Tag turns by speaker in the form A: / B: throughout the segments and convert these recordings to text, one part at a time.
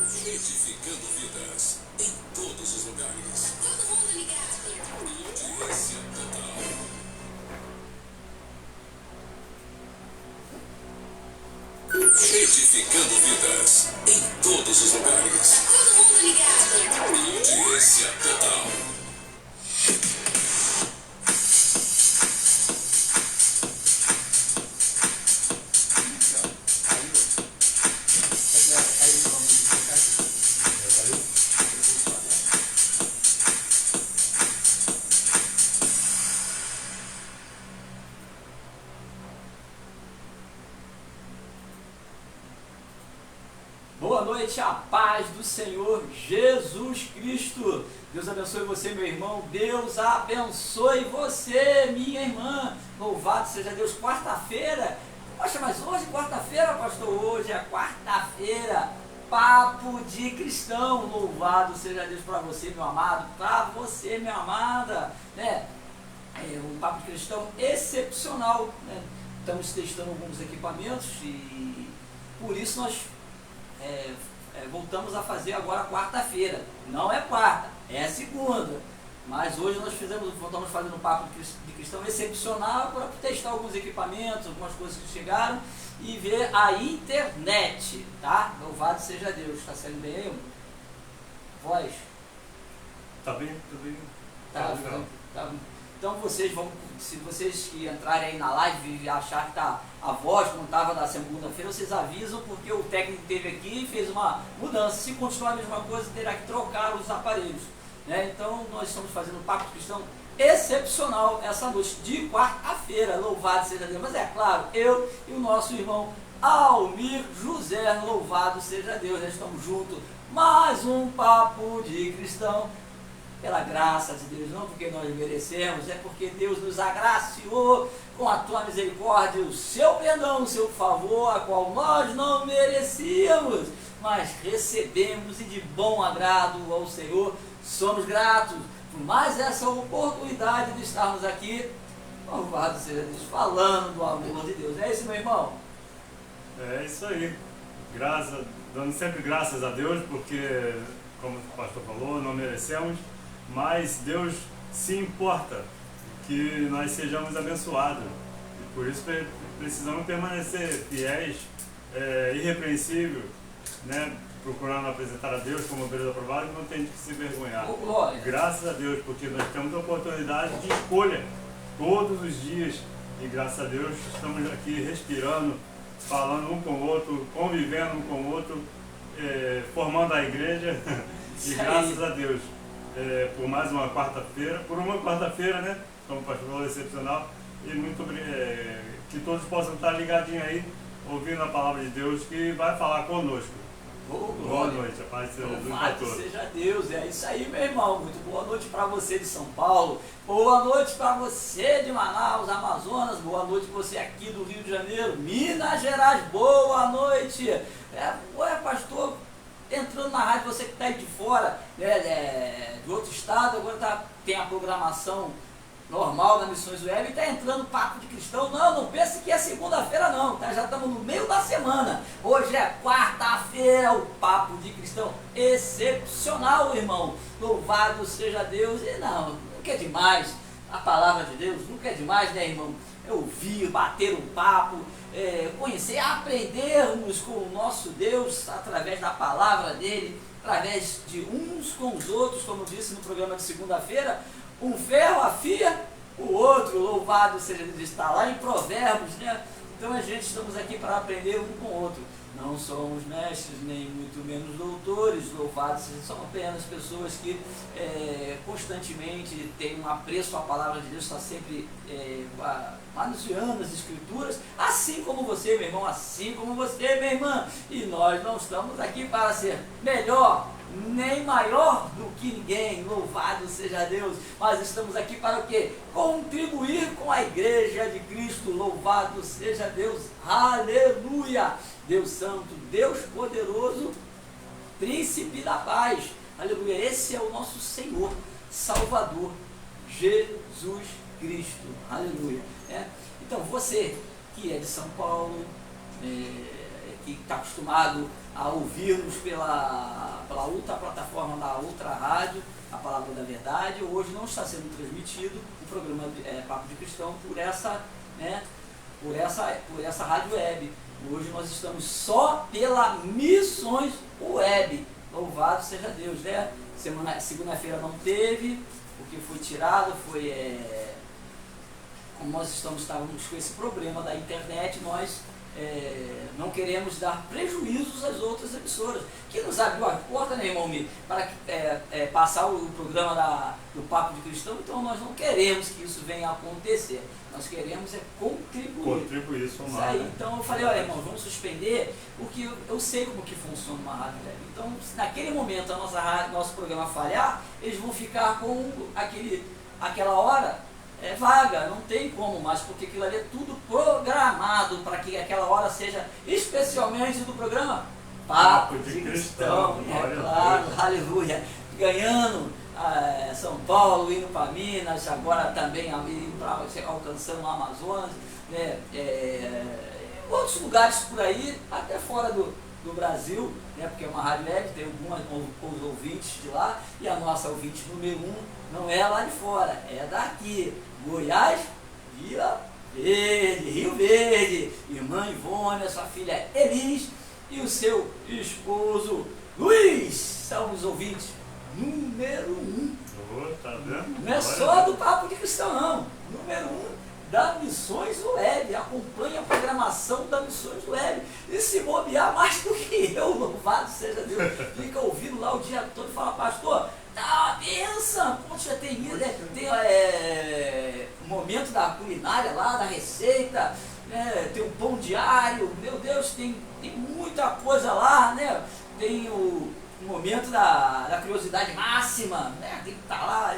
A: Edificando vidas em todos os lugares.
B: Todo mundo ligado.
A: Audiência total. Edificando vidas em todos os lugares.
B: Todo mundo ligado.
A: Audiência total.
C: Boa noite, a paz do Senhor Jesus Cristo. Deus abençoe você, meu irmão. Deus abençoe você, minha irmã. Louvado seja Deus. Quarta-feira. Poxa, mas hoje quarta-feira, pastor? Hoje é quarta-feira. Papo de cristão. Louvado seja Deus para você, meu amado. Para você, minha amada. Né? É um papo de cristão excepcional. Né? Estamos testando alguns equipamentos e por isso nós voltamos a fazer agora quarta-feira. Não é quarta, é segunda. Mas hoje nós estamos fazendo um papo de cristão excepcional para testar alguns equipamentos, algumas coisas que chegaram e ver a internet, tá? Louvado seja Deus. Está saindo bem aí? Voz?
D: Tá bem?
C: Tá bem. Então se vocês que entrarem aí na live e achar que tá a voz como estava na segunda-feira, vocês avisam, porque o técnico teve aqui e fez uma mudança. Se continuar a mesma coisa, terá que trocar os aparelhos. Né? Então nós estamos fazendo um papo cristão excepcional essa noite de quarta-feira. Louvado seja Deus. Mas é claro, eu e o nosso irmão Almir José, louvado seja Deus. Nós estamos juntos. Mais um papo de cristão. Pela graça de Deus, não porque nós merecemos, é porque Deus nos agraciou com a tua misericórdia, o seu perdão, o seu favor, a qual nós não merecíamos, mas recebemos e de bom agrado ao Senhor, somos gratos por mais essa oportunidade de estarmos aqui, louvado seja Deus, falando do amor de Deus. É isso, meu irmão?
D: É isso aí. Dando sempre graças a Deus, porque, como o pastor falou, não merecemos, mas Deus se importa que nós sejamos abençoados. E por isso precisamos permanecer fiéis, irrepreensível, né? Procurando apresentar a Deus como ovelhas aprovadas, não tem que se vergonhar. Graças a Deus, porque nós temos a oportunidade de escolha todos os dias. E graças a Deus estamos aqui respirando, falando um com o outro, convivendo um com o outro, formando a igreja. E graças a Deus. Por mais uma quarta-feira, né? Como o pastor falou, excepcional, e muito que todos possam estar ligadinhos aí, ouvindo a palavra de Deus que vai falar conosco. Boa noite, a paz seja Deus para todos.
C: Seja Deus, é isso aí, meu irmão. Muito boa noite para você de São Paulo, boa noite para você de Manaus, Amazonas, boa noite para você aqui do Rio de Janeiro, Minas Gerais, boa noite. Pastor, entrando na rádio, você que está aí de fora, de outro estado, agora tem a programação normal da Missões Web e está entrando papo de cristão. Não pense que é segunda-feira não, tá? Já estamos no meio da semana. Hoje é quarta-feira, o papo de cristão excepcional, irmão. Louvado seja Deus. E nunca é demais a palavra de Deus, nunca é demais, né, irmão? Ouvir, bater um papo, conhecer, aprendermos com o nosso Deus através da palavra dele, através de uns com os outros, como disse no programa de segunda-feira, um ferro afia o outro, louvado seja Deus, está lá em Provérbios, né? Então a gente estamos aqui para aprender um com o outro. Não somos mestres, nem muito menos doutores, louvados, são apenas pessoas que constantemente têm um apreço à palavra de Deus, está sempre manuseando as escrituras, assim como você, meu irmão, assim como você, minha irmã. E nós não estamos aqui para ser melhor, nem maior do que ninguém, louvado seja Deus, mas estamos aqui para o quê? Contribuir com a igreja de Cristo, louvado seja Deus, aleluia, Deus santo, Deus poderoso, príncipe da paz, aleluia, esse é o nosso Senhor, Salvador, Jesus Cristo, aleluia. Então você que é de São Paulo, que está acostumado a ouvir-nos pela outra plataforma da outra rádio, a Palavra da Verdade. Hoje não está sendo transmitido o programa Papo de Cristão por essa, né, por essa rádio web. Hoje nós estamos só pela Missões Web. Louvado seja Deus, né? Segunda-feira não teve, porque foi tirado, como nós estávamos com esse problema da internet, nós não queremos dar prejuízos às outras emissoras, que nos abriu a porta, né, irmão Mi, para passar o programa do Papo de Cristão. Então nós não queremos que isso venha a acontecer, nós queremos contribuir
D: somar, né?
C: Então eu falei, olha, irmão, vamos suspender, porque eu sei como que funciona uma rádio web. Então, se naquele momento nosso programa falhar, eles vão ficar com aquela hora vaga, não tem como mais, porque aquilo ali é tudo programado para que aquela hora seja especialmente do programa Papo de Cristão, claro, aleluia, ganhando São Paulo, indo para Minas, agora também alcançando o Amazonas, né, outros lugares por aí, até fora do Brasil, né, porque é uma rádio web, tem alguns ouvintes de lá, e a nossa ouvinte número 1 não é lá de fora, é daqui, Goiás, Vila Verde, Rio Verde, irmã Ivone, sua filha Elis e o seu esposo Luiz, são os ouvintes número 1.
D: Tá vendo?
C: Não é só do Papo de Cristão, não. Número 1 da Missões Web. Acompanha a programação da Missões Web. E se bobear mais do que eu, louvado seja Deus, fica ouvindo lá o dia todo e fala, pastor, tá uma benção. Poxa, tem momento da culinária lá, da receita, né? Tem o pão diário, meu Deus, tem muita coisa lá, né? Tem o momento da curiosidade máxima, né? Tem que estar lá,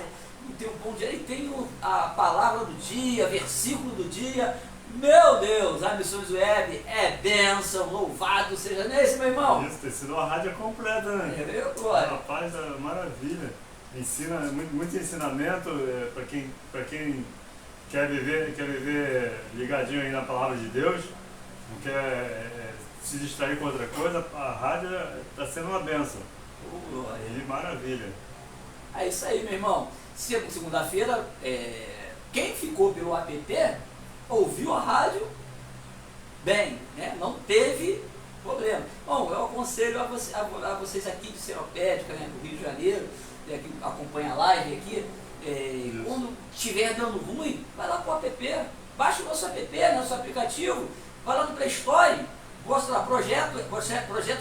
C: e tem um pão diário, e tem a palavra do dia, versículo do dia. Meu Deus, a Missões Web é bênção, louvado seja, não é isso, meu irmão?
D: Isso, tem sido uma rádio completa, né?
C: Meu glória.
D: Rapaz, é maravilha. Ensina, muito ensinamento para quem quer viver ligadinho aí na palavra de Deus, não quer se distrair com outra coisa. A rádio está sendo uma bênção.
C: Glória.
D: E maravilha.
C: É isso aí, meu irmão. Segunda-feira, quem ficou pelo app ouviu a rádio bem, né? Não teve problema. Bom, eu aconselho a vocês aqui de Seropédica, né, do Rio de Janeiro, né, que acompanha a live aqui, quando estiver dando ruim, vai lá pro app, baixa o nosso app, nosso aplicativo, vai lá no Play Store, gosta lá, projeto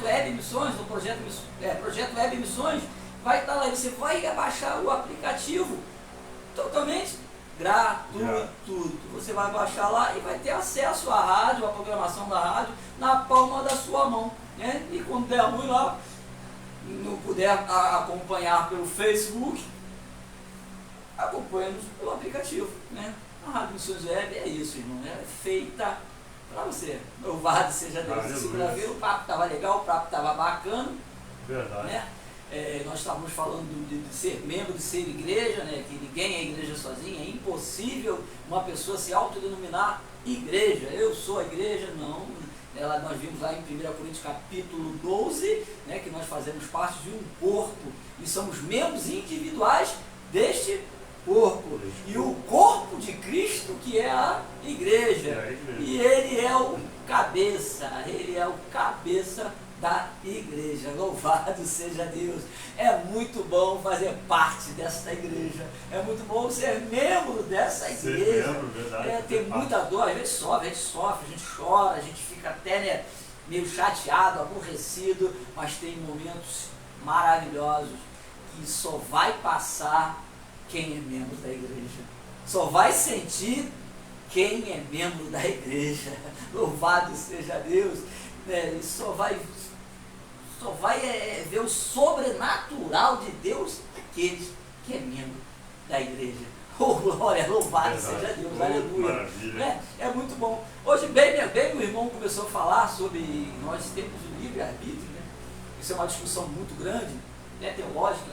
C: Web Missões, no projeto Web Missões, vai estar lá, você vai baixar o aplicativo totalmente gratuito. Você vai baixar lá e vai ter acesso à rádio, à programação da rádio, na palma da sua mão, né? E quando der ruim lá, não puder acompanhar pelo Facebook, acompanha-nos pelo aplicativo, né? A Rádio Missões Web é isso, irmão, é feita para você. Louvado seja Deus. Segunda-feira o papo estava legal, o papo estava bacana.
D: Verdade.
C: Né? Nós estávamos falando de ser membro, de ser igreja, né? Que ninguém é igreja sozinha, é impossível uma pessoa se autodenominar igreja. Eu sou a igreja, não. Nós vimos lá em 1 Coríntios capítulo 12, né, que nós fazemos parte de um corpo e somos membros individuais deste corpo. E o corpo de Cristo que é a igreja. E ele é o cabeça, da igreja. Louvado seja Deus. É muito bom fazer parte dessa igreja. É muito bom ser membro dessa igreja. Tem muita dor, às vezes sofre, a gente chora, a gente fica até, né, meio chateado, aborrecido, mas tem momentos maravilhosos que só vai passar quem é membro da igreja. Só vai sentir quem é membro da igreja. Louvado seja Deus. E só vai ver o sobrenatural de Deus aqueles que é membro da igreja. Oh, glória, louvado seja Deus, aleluia. É muito bom. Hoje, bem o irmão começou a falar sobre nós temos o livre-arbítrio, né? Isso é uma discussão muito grande, né, teológica.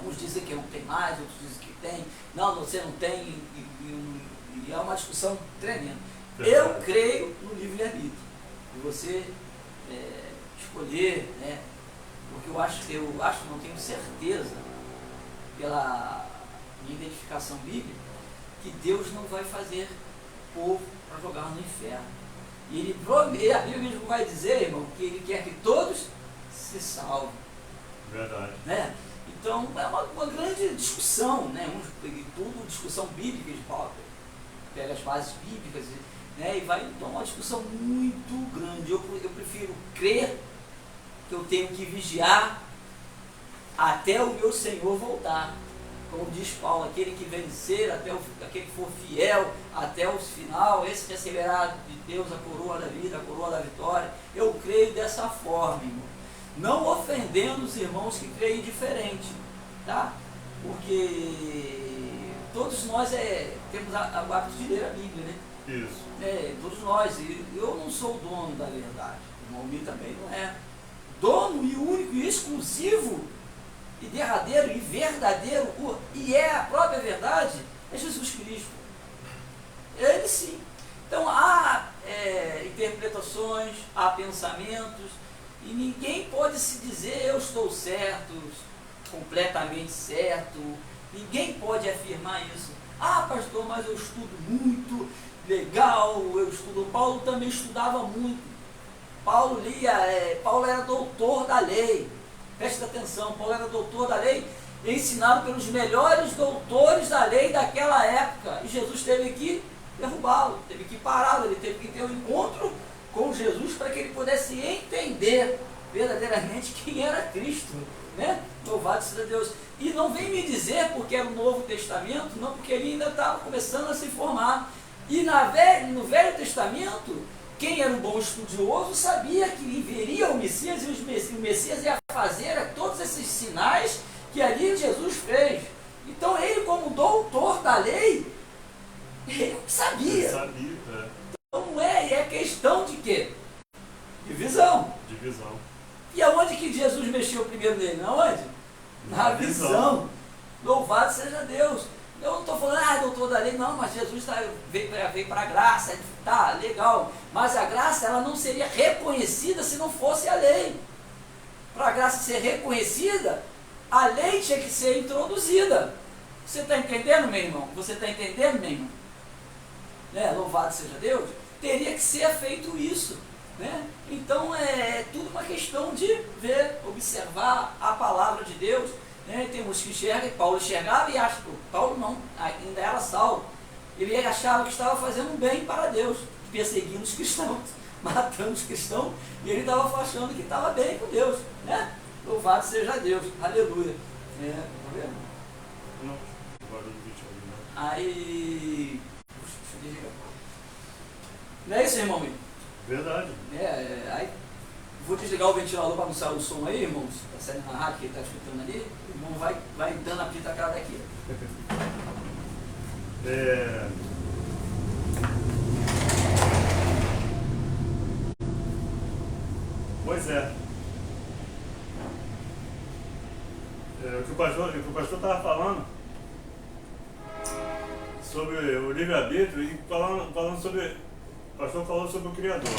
C: Uns dizem que não tem mais, outros dizem que tem. Não, você não tem. E é uma discussão tremenda. Eu creio no livre-arbítrio. E você escolher, né? Porque eu acho, não tenho certeza, pela minha identificação bíblica, que Deus não vai fazer povo para jogar no inferno. E a Bíblia mesmo vai dizer, irmão, que Ele quer que todos se salvem.
D: Verdade.
C: Né? Então é uma grande discussão, né? Tudo discussão bíblica de Paulo. Pega as bases bíblicas, né? E vai tomar uma discussão muito grande. Eu prefiro crer que eu tenho que vigiar até o meu Senhor voltar. Como diz Paulo, aquele que vencer, aquele que for fiel até o final, esse receberá de Deus a coroa da vida, a coroa da vitória. Eu creio dessa forma, irmão. Não ofendendo os irmãos que creem diferente, tá? Porque todos nós temos o hábito de ler a Bíblia, né?
D: Isso.
C: Todos nós. E eu não sou o dono da verdade. O Almir também não é. Dono e único e exclusivo e derradeiro e verdadeiro, e é a própria verdade, é Jesus Cristo. Ele sim. Então há interpretações, há pensamentos, e ninguém pode se dizer eu estou certo, completamente certo. Ninguém pode afirmar isso. Ah, pastor, mas eu estudo muito, legal, eu estudo. Paulo também estudava muito. Paulo era doutor da lei. Presta atenção, Paulo era doutor da lei, ensinado pelos melhores doutores da lei daquela época. E Jesus teve que derrubá-lo, teve que pará-lo, ele teve que ter um encontro com Jesus para que ele pudesse entender verdadeiramente quem era Cristo, né? Louvado seja Deus. E não vem me dizer porque era o Novo Testamento, não, porque ele ainda estava começando a se formar. E no Velho Testamento, quem era um bom estudioso sabia que viria o Messias, e o Messias ia fazer todos esses sinais que ali Jesus fez. Então ele, como doutor da lei, ele sabia.
D: Ele sabia,
C: Então não é questão de quê? Divisão. E aonde que Jesus mexeu primeiro nele? Aonde? Na visão. Louvado seja Deus. Eu não estou falando, doutor da lei, não, mas Jesus veio para a graça, tá, legal. Mas a graça, ela não seria reconhecida se não fosse a lei. Para a graça ser reconhecida, a lei tinha que ser introduzida. Você está entendendo, meu irmão? Você está entendendo, meu irmão? Né? Louvado seja Deus. Teria que ser feito isso. Né? Então é tudo uma questão de ver, observar a palavra de Deus. Né? Temos que enxergar, Paulo enxergava e acha, Paulo não, ainda era Saulo. Ele achava que estava fazendo bem para Deus, perseguindo os cristãos, matando os cristãos, e ele estava achando que estava bem com Deus. Né? Louvado seja Deus, aleluia. Tá vendo?
D: Não, barulho do vídeo ali, né?
C: Aí. Deixa eu desligar. Não é isso, irmão meu?
D: Verdade.
C: Aí vou desligar o ventilador para não sair o som aí, irmãos. Está saindo na rádio que ele está escutando ali. O irmão vai dando a pita a cara daqui.
D: Pois é. O que o pastor estava falando sobre o livre-arbítrio e falando sobre. O pastor falou sobre o Criador.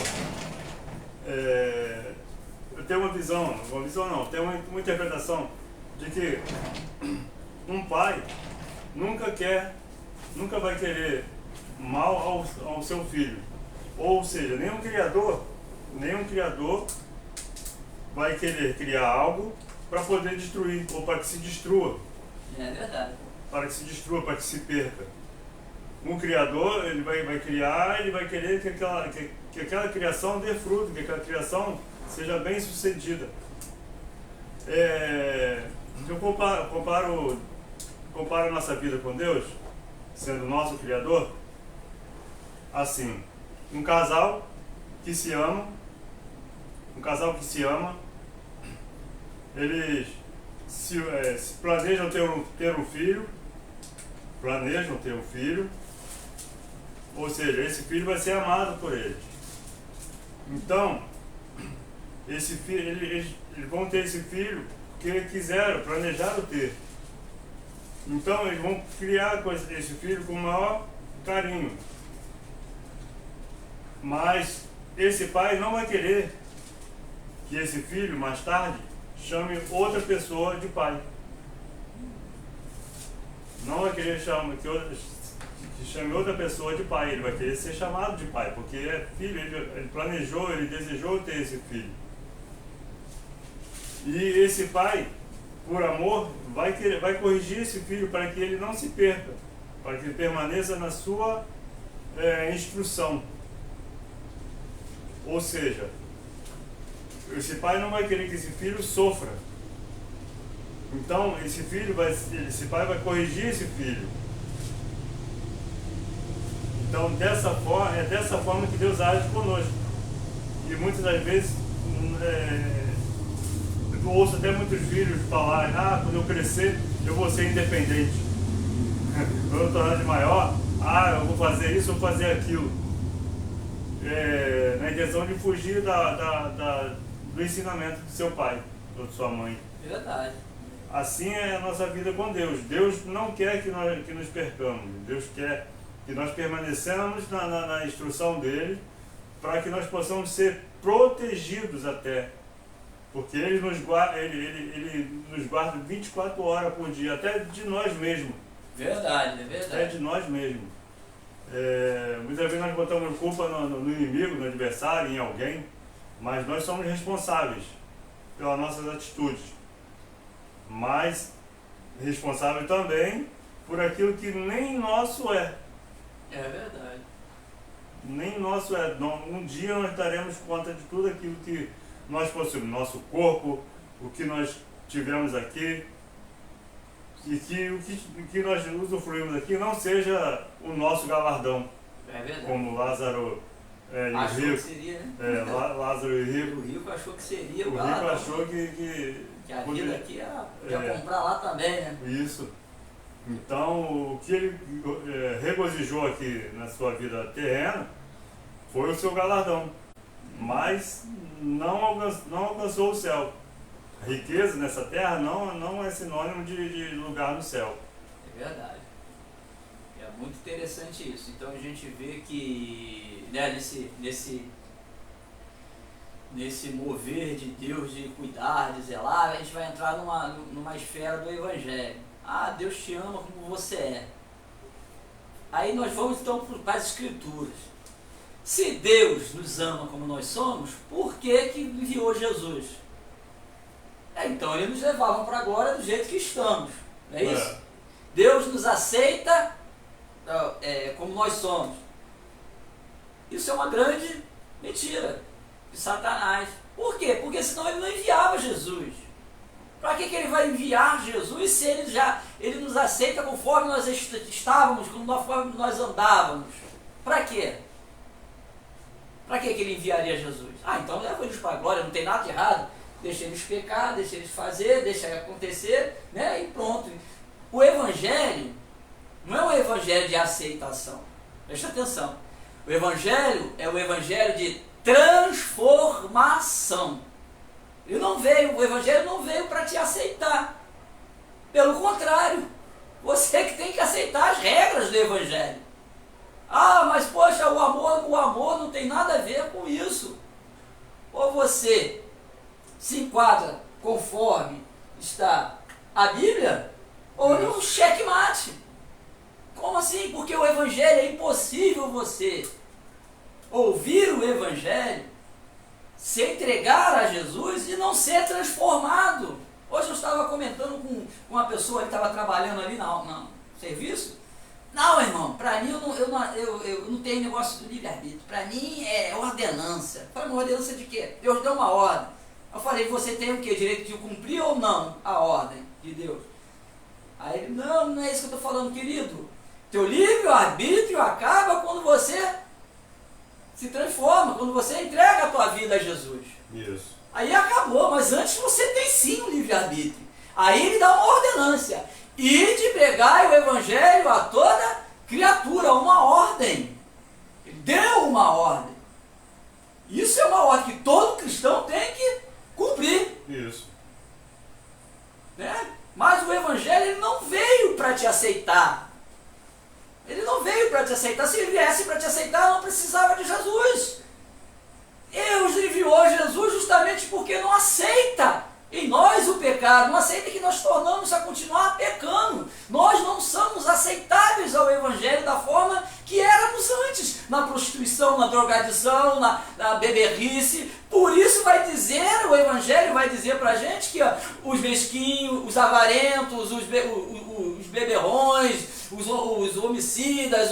D: Eu tenho uma visão não, tenho uma interpretação de que um pai nunca vai querer mal ao seu filho. Ou seja, nenhum criador vai querer criar algo para poder destruir, ou para que se destrua.
C: É verdade.
D: Para que se destrua, para que se perca. Um criador, ele vai criar, ele vai querer que aquela criação dê fruto, que aquela criação seja bem sucedida. Eu comparo a nossa vida com Deus, sendo nosso Criador, assim, um casal que se ama, eles se planejam ter um filho, ou seja, esse filho vai ser amado por eles. Então, esse filho, eles vão ter esse filho que quiseram, planejaram ter. Então, eles vão criar esse filho com o maior carinho. Mas esse pai não vai querer que esse filho, mais tarde, chame outra pessoa de pai. Não vai querer que chame outra pessoa de pai, ele vai querer ser chamado de pai, porque é filho, ele planejou, ele desejou ter esse filho. E esse pai, por amor, vai corrigir esse filho para que ele não se perca, para que ele permaneça na sua instrução. Ou seja, esse pai não vai querer que esse filho sofra. Então, esse pai vai corrigir esse filho. Então, é dessa forma que Deus age conosco. E muitas das vezes, eu ouço até muitos filhos falarem: quando eu crescer, eu vou ser independente. Quando eu tornar de maior, eu vou fazer isso, eu vou fazer aquilo. Na intenção de fugir do ensinamento do seu pai ou de sua mãe.
C: Verdade.
D: Assim é a nossa vida com Deus. Deus não quer que nos percamos. Deus quer que nós permaneçamos na instrução dele, para que nós possamos ser protegidos até. Porque ele nos guarda 24 horas por dia, até de nós mesmos.
C: Verdade, é verdade.
D: Até de nós mesmos. Muitas vezes nós botamos culpa no inimigo, no adversário, em alguém, mas nós somos responsáveis pelas nossas atitudes. Mas responsável também por aquilo que nem nosso é.
C: É verdade.
D: Nem nosso é. Um dia nós daremos conta de tudo aquilo que nós possuímos, nosso corpo, o que nós tivemos aqui, e que o que nós usufruímos aqui não seja o nosso galardão.
C: É verdade.
D: Como Lázaro e
C: achou
D: Rico.
C: Que seria, né?
D: Lázaro e Rico.
C: O Rico achou que seria o
D: Rico
C: galardão.
D: achou que
C: a vida aqui ia comprar lá também, né?
D: Isso. Então, o que ele regozijou aqui na sua vida terrena foi o seu galardão, mas não alcançou o céu. A riqueza nessa terra não é sinônimo de lugar no céu.
C: É verdade. É muito interessante isso. Então a gente vê que, né, nesse mover de Deus de cuidar, de zelar, a gente vai entrar numa esfera do Evangelho. Deus te ama como você é. Aí nós vamos então para as Escrituras. Se Deus nos ama como nós somos, por que enviou Jesus? Então ele nos levava para agora do jeito que estamos, não é isso? Deus nos aceita como nós somos. Isso é uma grande mentira de Satanás. Por quê? Porque senão ele não enviava Jesus. Para que ele vai enviar Jesus se ele nos aceita conforme nós estávamos, conforme nós andávamos? Para quê? Para que ele enviaria Jesus? Então leva eles para a glória, não tem nada de errado. Deixa eles pecar, deixa eles fazer, deixa acontecer, né? E pronto. O Evangelho não é um Evangelho de aceitação. Presta atenção. O Evangelho é o Evangelho de transformação. O Evangelho não veio para te aceitar. Pelo contrário, você que tem que aceitar as regras do Evangelho. Mas poxa, o amor não tem nada a ver com isso. Ou você se enquadra conforme está a Bíblia, ou no checkmate. Como assim? Porque o Evangelho é impossível você ouvir o Evangelho, se entregar a Jesus e não ser transformado. Hoje eu estava comentando com uma pessoa que estava trabalhando ali no serviço. Não, irmão, para mim eu não tenho negócio do livre-arbítrio. Para mim é ordenança. Eu falei, ordenança de quê? Deus deu uma ordem. Eu falei, você tem o quê? Direito de cumprir ou não a ordem de Deus? Aí ele, não é isso que eu estou falando, querido. Teu livre-arbítrio acaba quando você se transforma, quando você entrega a tua vida a Jesus.
D: Isso.
C: Aí acabou, mas antes você tem sim o livre-arbítrio. Aí ele dá uma ordenância. E de pregar o Evangelho a toda criatura, uma ordem. Ele deu uma ordem. Isso é uma ordem que todo cristão tem que cumprir.
D: Isso.
C: Né? Mas o Evangelho ele não veio para te aceitar. Ele não veio para te aceitar. Se ele viesse para te aceitar, não precisava de Jesus. Deus enviou Jesus justamente porque pecado, não aceita que nós tornamos a continuar pecando. Nós não somos aceitáveis ao Evangelho da forma que éramos antes, na prostituição, na drogadição, na beberrice. Por isso vai dizer, o Evangelho vai dizer pra gente que ó, os mesquinhos, os avarentos, os beberrões, os homicidas,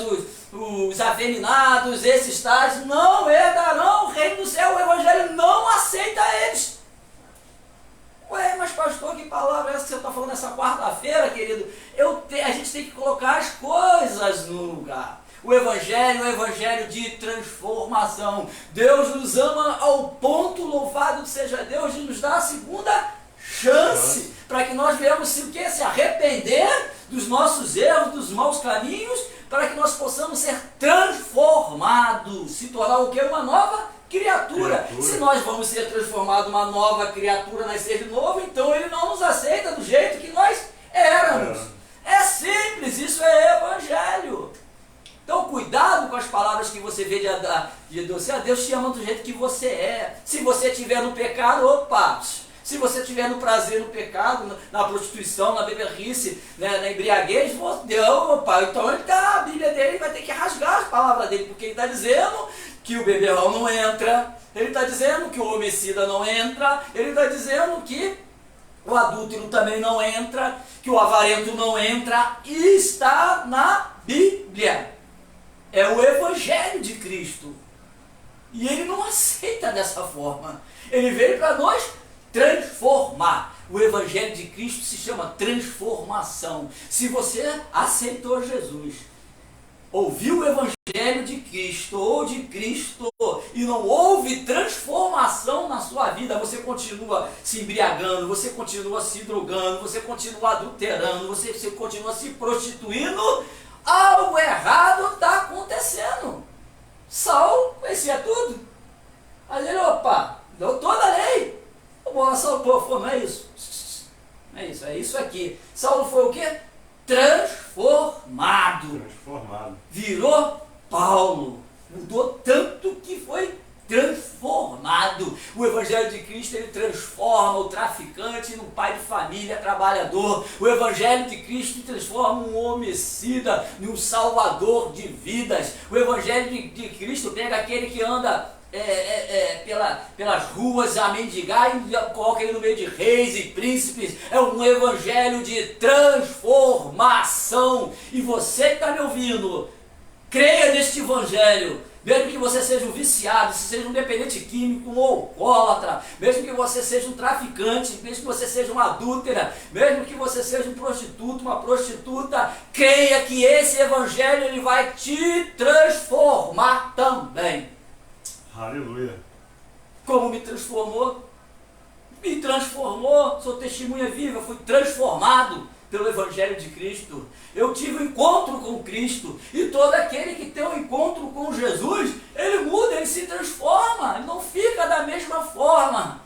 C: os afeminados, esses tais, não herdarão o reino do céu. O Evangelho não aceita eles. Ué, mas pastor, que palavra é essa que você está falando nessa quarta-feira, querido? A gente tem que colocar as coisas no lugar. O Evangelho é um Evangelho de transformação. Deus nos ama ao ponto, louvado seja Deus, de nos dar a segunda chance, para que nós venhamos se arrepender dos nossos erros, dos maus caminhos, para que nós possamos ser transformados, se tornar o que? Uma nova criatura. Se nós vamos ser transformados uma nova criatura, nascer de novo, então ele não nos aceita do jeito que nós éramos. É simples, isso é Evangelho. Então cuidado com as palavras que você vê de Deus. Deus te ama do jeito que você é. Se você estiver no pecado, opa! Se você estiver no prazer, no pecado, na prostituição, na beberrice, né, na embriaguez, Deus, opa, então a Bíblia dele vai ter que rasgar as palavras dele, porque ele está dizendo que o beberrão não entra, ele está dizendo que o homicida não entra, ele está dizendo que o adúltero também não entra, que o avarento não entra, e está na Bíblia. É o Evangelho de Cristo. E ele não aceita dessa forma. Ele veio para nós transformar. O Evangelho de Cristo se chama transformação. Se você aceitou Jesus, ouviu o Evangelho de Cristo ou de Cristo e não houve transformação na sua vida, você continua se embriagando, você continua se drogando, você continua adulterando, você continua se prostituindo, algo errado está acontecendo. Saulo conhecia tudo. Aí ele, opa, deu toda a lei. Saulo, pô, não é isso. Não é isso, é isso aqui. Saulo foi o quê? Transformado. Virou Paulo. Mudou tanto que foi transformado. O Evangelho de Cristo, ele transforma o traficante num pai de família trabalhador. O Evangelho de Cristo transforma um homicida num salvador de vidas. O Evangelho de Cristo pega aquele que anda pelas ruas a mendigar e coloca ele no meio de reis e príncipes. É um Evangelho de transformação. E você que está me ouvindo, creia neste Evangelho. Mesmo que você seja um viciado, se seja um dependente químico, um alcoólatra, mesmo que você seja um traficante, mesmo que você seja uma adúltera, mesmo que você seja um prostituto, uma prostituta, creia que esse Evangelho ele vai te transformar também.
D: Aleluia.
C: Como me transformou? Me transformou, sou testemunha viva, fui transformado pelo Evangelho de Cristo. Eu tive um encontro com Cristo, e todo aquele que tem um encontro com Jesus, ele muda, ele se transforma, ele não fica da mesma forma.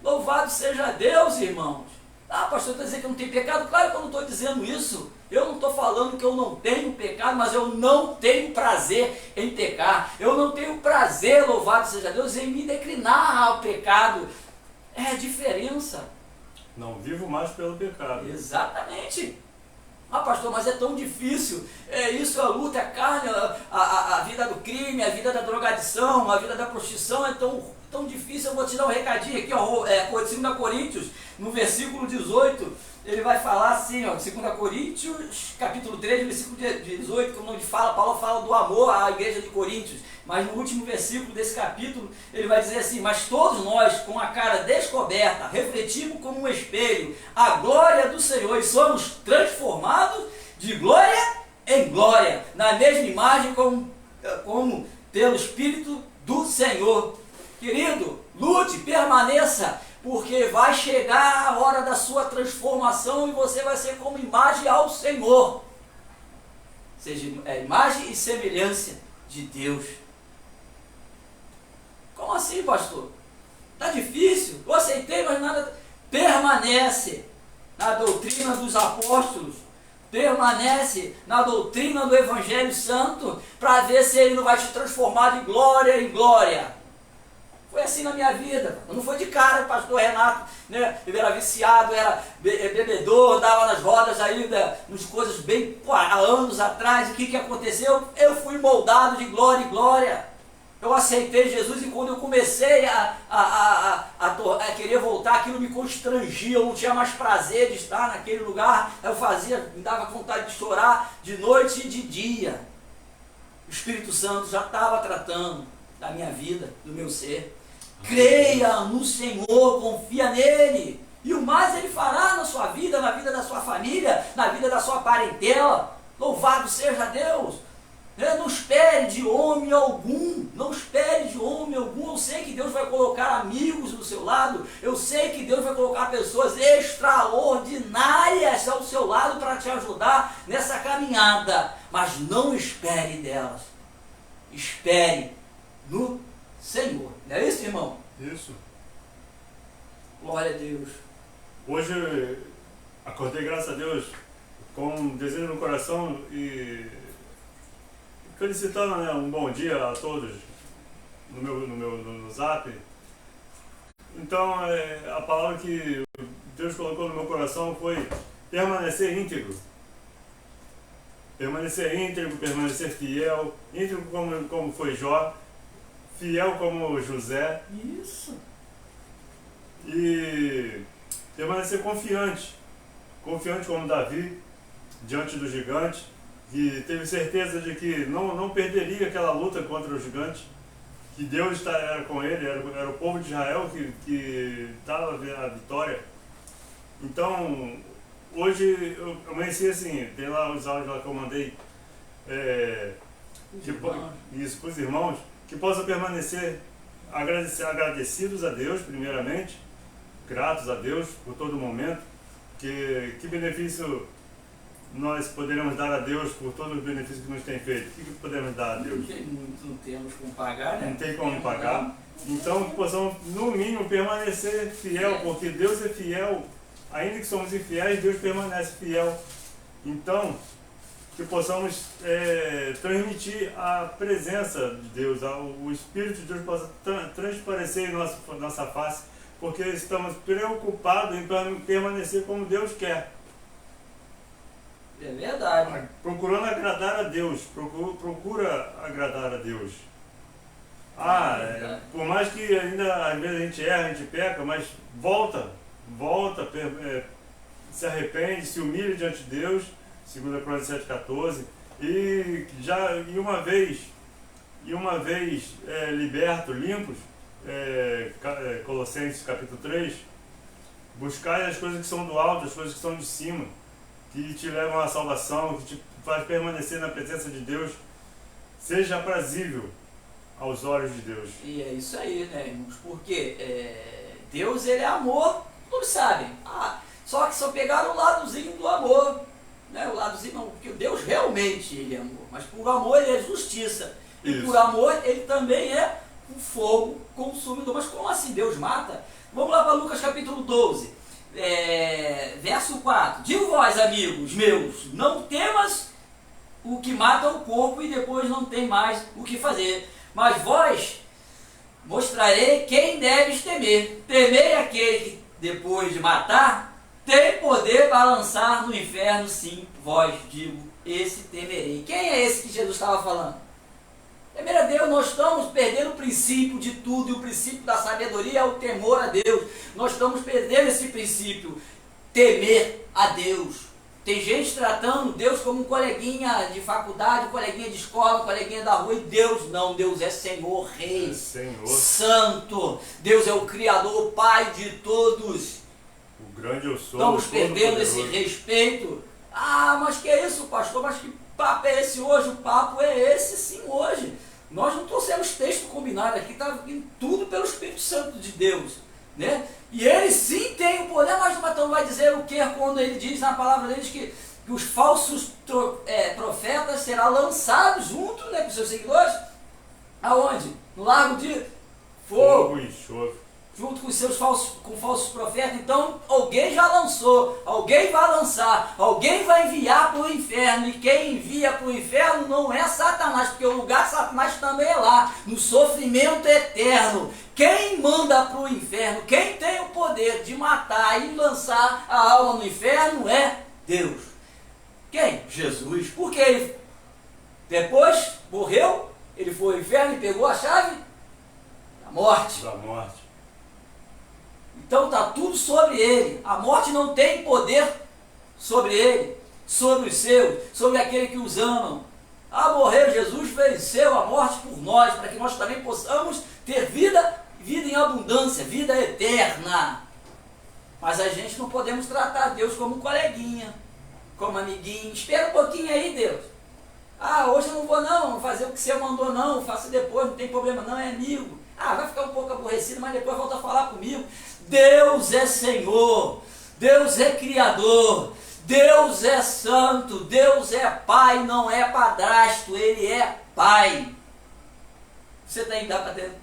C: Louvado seja Deus, irmãos. Ah, pastor, está dizendo que eu não tenho pecado? Claro que eu não estou dizendo isso. Eu não estou falando que eu não tenho pecado, mas eu não tenho prazer em pecar. Eu não tenho prazer, louvado seja Deus, em me declinar ao pecado. É a diferença.
D: Não vivo mais pelo pecado.
C: Exatamente. Ah, pastor, mas é tão difícil. É isso, a luta, a carne, a vida do crime, a vida da drogadição, a vida da prostituição é tão difícil. Eu vou te dar um recadinho aqui, ó, 2 Coríntios, no versículo 18, ele vai falar assim, ó, 2 Coríntios, capítulo 3, versículo 18, como ele fala, Paulo fala do amor à igreja de Coríntios, mas no último versículo desse capítulo, ele vai dizer assim: mas todos nós, com a cara descoberta, refletimos como um espelho a glória do Senhor e somos transformados de glória em glória, na mesma imagem como pelo Espírito do Senhor. Querido, lute, permaneça, porque vai chegar a hora da sua transformação e você vai ser como imagem ao Senhor. Ou seja, imagem e semelhança de Deus. Como assim, pastor? Está difícil? Eu aceitei, mas nada. Permanece na doutrina dos apóstolos. Permanece na doutrina do Evangelho Santo, para ver se ele não vai te transformar de glória em glória. Foi assim na minha vida. Não foi de cara, o pastor Renato, né? Ele era viciado, era bebedor, dava nas rodas ainda, nas coisas bem, há anos atrás. E o que aconteceu? Eu fui moldado de glória em glória. Eu aceitei Jesus e quando eu comecei a querer voltar, aquilo me constrangia, eu não tinha mais prazer de estar naquele lugar. Eu fazia, me dava vontade de chorar de noite e de dia. O Espírito Santo já estava tratando da minha vida, do meu ser. Creia no Senhor, confia nele. E o mais ele fará na sua vida, na vida da sua família, na vida da sua parentela. Louvado seja Deus. Não espere de homem algum, não espere de homem algum. Eu sei que Deus vai colocar amigos do seu lado, eu sei que Deus vai colocar pessoas extraordinárias ao seu lado para te ajudar nessa caminhada, mas não espere delas, espere no Senhor. Não é isso, irmão?
D: Isso.
C: Glória a Deus.
D: Hoje acordei, graças a Deus, com um desejo no coração e felicitando, né, um bom dia a todos no Zap. Então, a palavra que Deus colocou no meu coração foi permanecer íntegro. Permanecer íntegro, permanecer fiel, íntegro como foi Jó, fiel como José.
C: Isso.
D: E permanecer confiante como Davi, diante do gigante, que teve certeza de que não perderia aquela luta contra o gigante, que Deus era com ele, era o povo de Israel que dava a vitória. Então, hoje eu amanheci assim, tem lá os áudios lá que eu mandei, isso para os irmãos, que possam permanecer agradecidos a Deus, primeiramente, gratos a Deus por todo momento, que benefício nós poderemos dar a Deus por todos os benefícios que nos tem feito. O que podemos dar a Deus?
C: Não temos como pagar, né?
D: Não tem como pagar. Então que possamos, no mínimo, permanecer fiel, porque Deus é fiel. Ainda que somos infiéis, Deus permanece fiel. Então, que possamos transmitir a presença de Deus, o Espírito de Deus possa transparecer em nossa face, porque estamos preocupados em permanecer como Deus quer.
C: É verdade.
D: Procurando agradar a Deus, procura agradar a Deus. Por mais que ainda às vezes a gente erra, a gente peca, mas volta, se arrepende, se humilha diante de Deus, 2 Crônicas 7,14, e uma vez libertos, limpos, Colossenses capítulo 3, buscai as coisas que são do alto, as coisas que são de cima, que te levam à salvação, que te faz permanecer na presença de Deus, seja aprazível aos olhos de Deus.
C: E é isso aí, né, irmãos? Porque Deus, ele é amor, todos sabem. Só que só pegaram o ladozinho do amor, né? O ladozinho não, porque Deus realmente ele é amor, mas por amor ele é justiça. E
D: Isso.
C: por amor ele também é um fogo consumidor. Mas como assim Deus mata? Vamos lá para Lucas capítulo 12. Verso 4: digo vós, amigos meus, não temas o que mata o corpo e depois não tem mais o que fazer, mas vós mostrarei quem deves temer. Temei aquele que depois de matar tem poder para lançar no inferno. Sim, vós digo, esse temerei. Quem é esse que Jesus estava falando? Temer a Deus. Nós estamos perdendo o princípio de tudo, e o princípio da sabedoria é o temor a Deus. Nós estamos perdendo esse princípio, temer a Deus. Tem gente tratando Deus como um coleguinha de faculdade, um coleguinha de escola, um coleguinha da rua, e Deus não. Deus é Senhor, Rei, Santo. Deus é o Criador, o Pai de todos.
D: O grande eu sou.
C: Estamos perdendo esse respeito. Mas que é isso, pastor? Mas que papo é esse hoje? O papo é esse sim hoje. Nós não trouxemos texto combinado aqui, está vindo tudo pelo Espírito Santo de Deus, né? E ele sim tem o poder, mas o Matão vai dizer o que quando ele diz na palavra dele que os falsos profetas serão lançados junto, né, com seus seguidores, aonde? No lago de fogo
D: e enxofre.
C: junto com seus falsos profetas. Então alguém já lançou, alguém vai lançar, alguém vai enviar para o inferno. E quem envia para o inferno não é Satanás, porque o lugar de Satanás também é lá, no sofrimento eterno. Quem manda para o inferno, quem tem o poder de matar e lançar a alma no inferno é Deus. Quem? Jesus. Porque ele depois morreu, ele foi ao inferno e pegou a chave da morte.
D: Da morte.
C: Então está tudo sobre ele. A morte não tem poder sobre ele, sobre os seus, sobre aquele que os amam. Morreu, Jesus venceu a morte por nós, para que nós também possamos ter vida em abundância, vida eterna. Mas a gente não podemos tratar Deus como um coleguinha, como amiguinho. Espera um pouquinho aí, Deus. Hoje eu não vou não fazer o que você mandou não, faço depois, não tem problema não, é amigo. Vai ficar um pouco aborrecido, mas depois volta a falar comigo. Deus é Senhor, Deus é Criador, Deus é Santo, Deus é Pai, não é padrasto, Ele é Pai. Você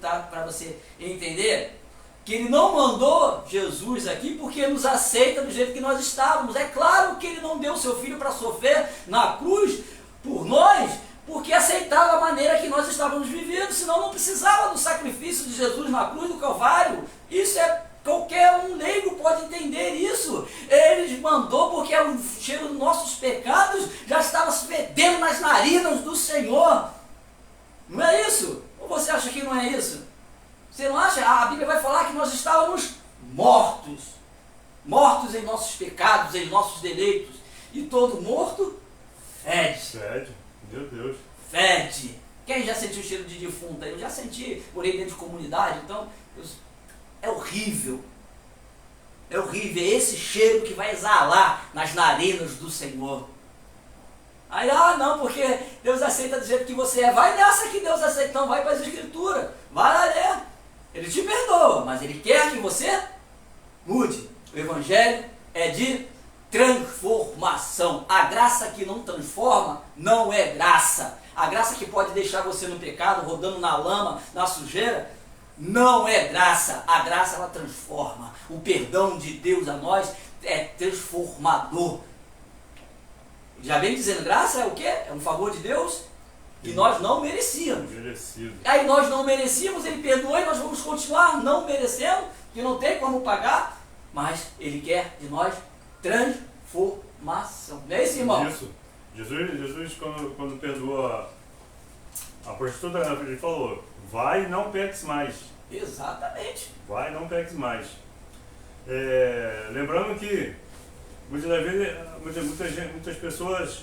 C: dá para você entender que Ele não mandou Jesus aqui porque Ele nos aceita do jeito que nós estávamos. É claro que Ele não deu o seu Filho para sofrer na cruz por nós, porque aceitava a maneira que nós estávamos vivendo, senão não precisava do sacrifício de Jesus na cruz do Calvário. Isso qualquer um leigo pode entender isso. Ele mandou porque o cheiro dos nossos pecados já estava se fedendo nas narinas do Senhor. Não é isso? Ou você acha que não é isso? Você não acha? A Bíblia vai falar que nós estávamos mortos. Mortos em nossos pecados, em nossos deleitos. E todo morto fede.
D: Fede, meu Deus.
C: Fede. Quem já sentiu o cheiro de defunto? Eu já senti, morei dentro de comunidade, então é horrível. É horrível, é esse cheiro que vai exalar nas narinas do Senhor. Aí, não, porque Deus aceita do jeito que você é. Vai nessa que Deus aceita, então vai para as Escrituras. Vai lá ler. Ele te perdoa, mas Ele quer que você mude. O Evangelho é de transformação. A graça que não transforma não é graça. A graça que pode deixar você no pecado, rodando na lama, na sujeira, não é graça. A graça, ela transforma. O perdão de Deus a nós é transformador. Já vem dizendo, graça é o quê? É um favor de Deus que nós não merecíamos.
D: Merecido.
C: Aí nós não merecíamos, Ele perdoou e nós vamos continuar não merecendo, que não tem como pagar, mas Ele quer de nós transformação. Não é isso, irmão?
D: Isso. Jesus quando perdoou a prostituta, Ele falou, vai e não peques mais.
C: Exatamente.
D: Vai e não peques mais. Lembrando que muitas vezes muitas pessoas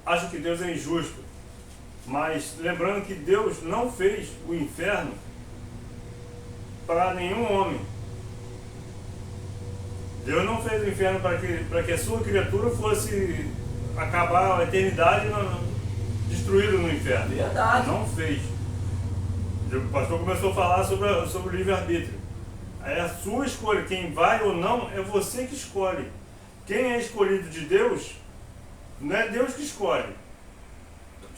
D: acham que Deus é injusto, mas lembrando que Deus não fez o inferno para nenhum homem. Deus não fez o inferno para que a sua criatura fosse acabar a eternidade destruída no inferno.
C: Verdade.
D: Não fez. O pastor começou a falar sobre o livre-arbítrio. É a sua escolha, quem vai ou não, é você que escolhe. Quem é escolhido de Deus, não é Deus que escolhe.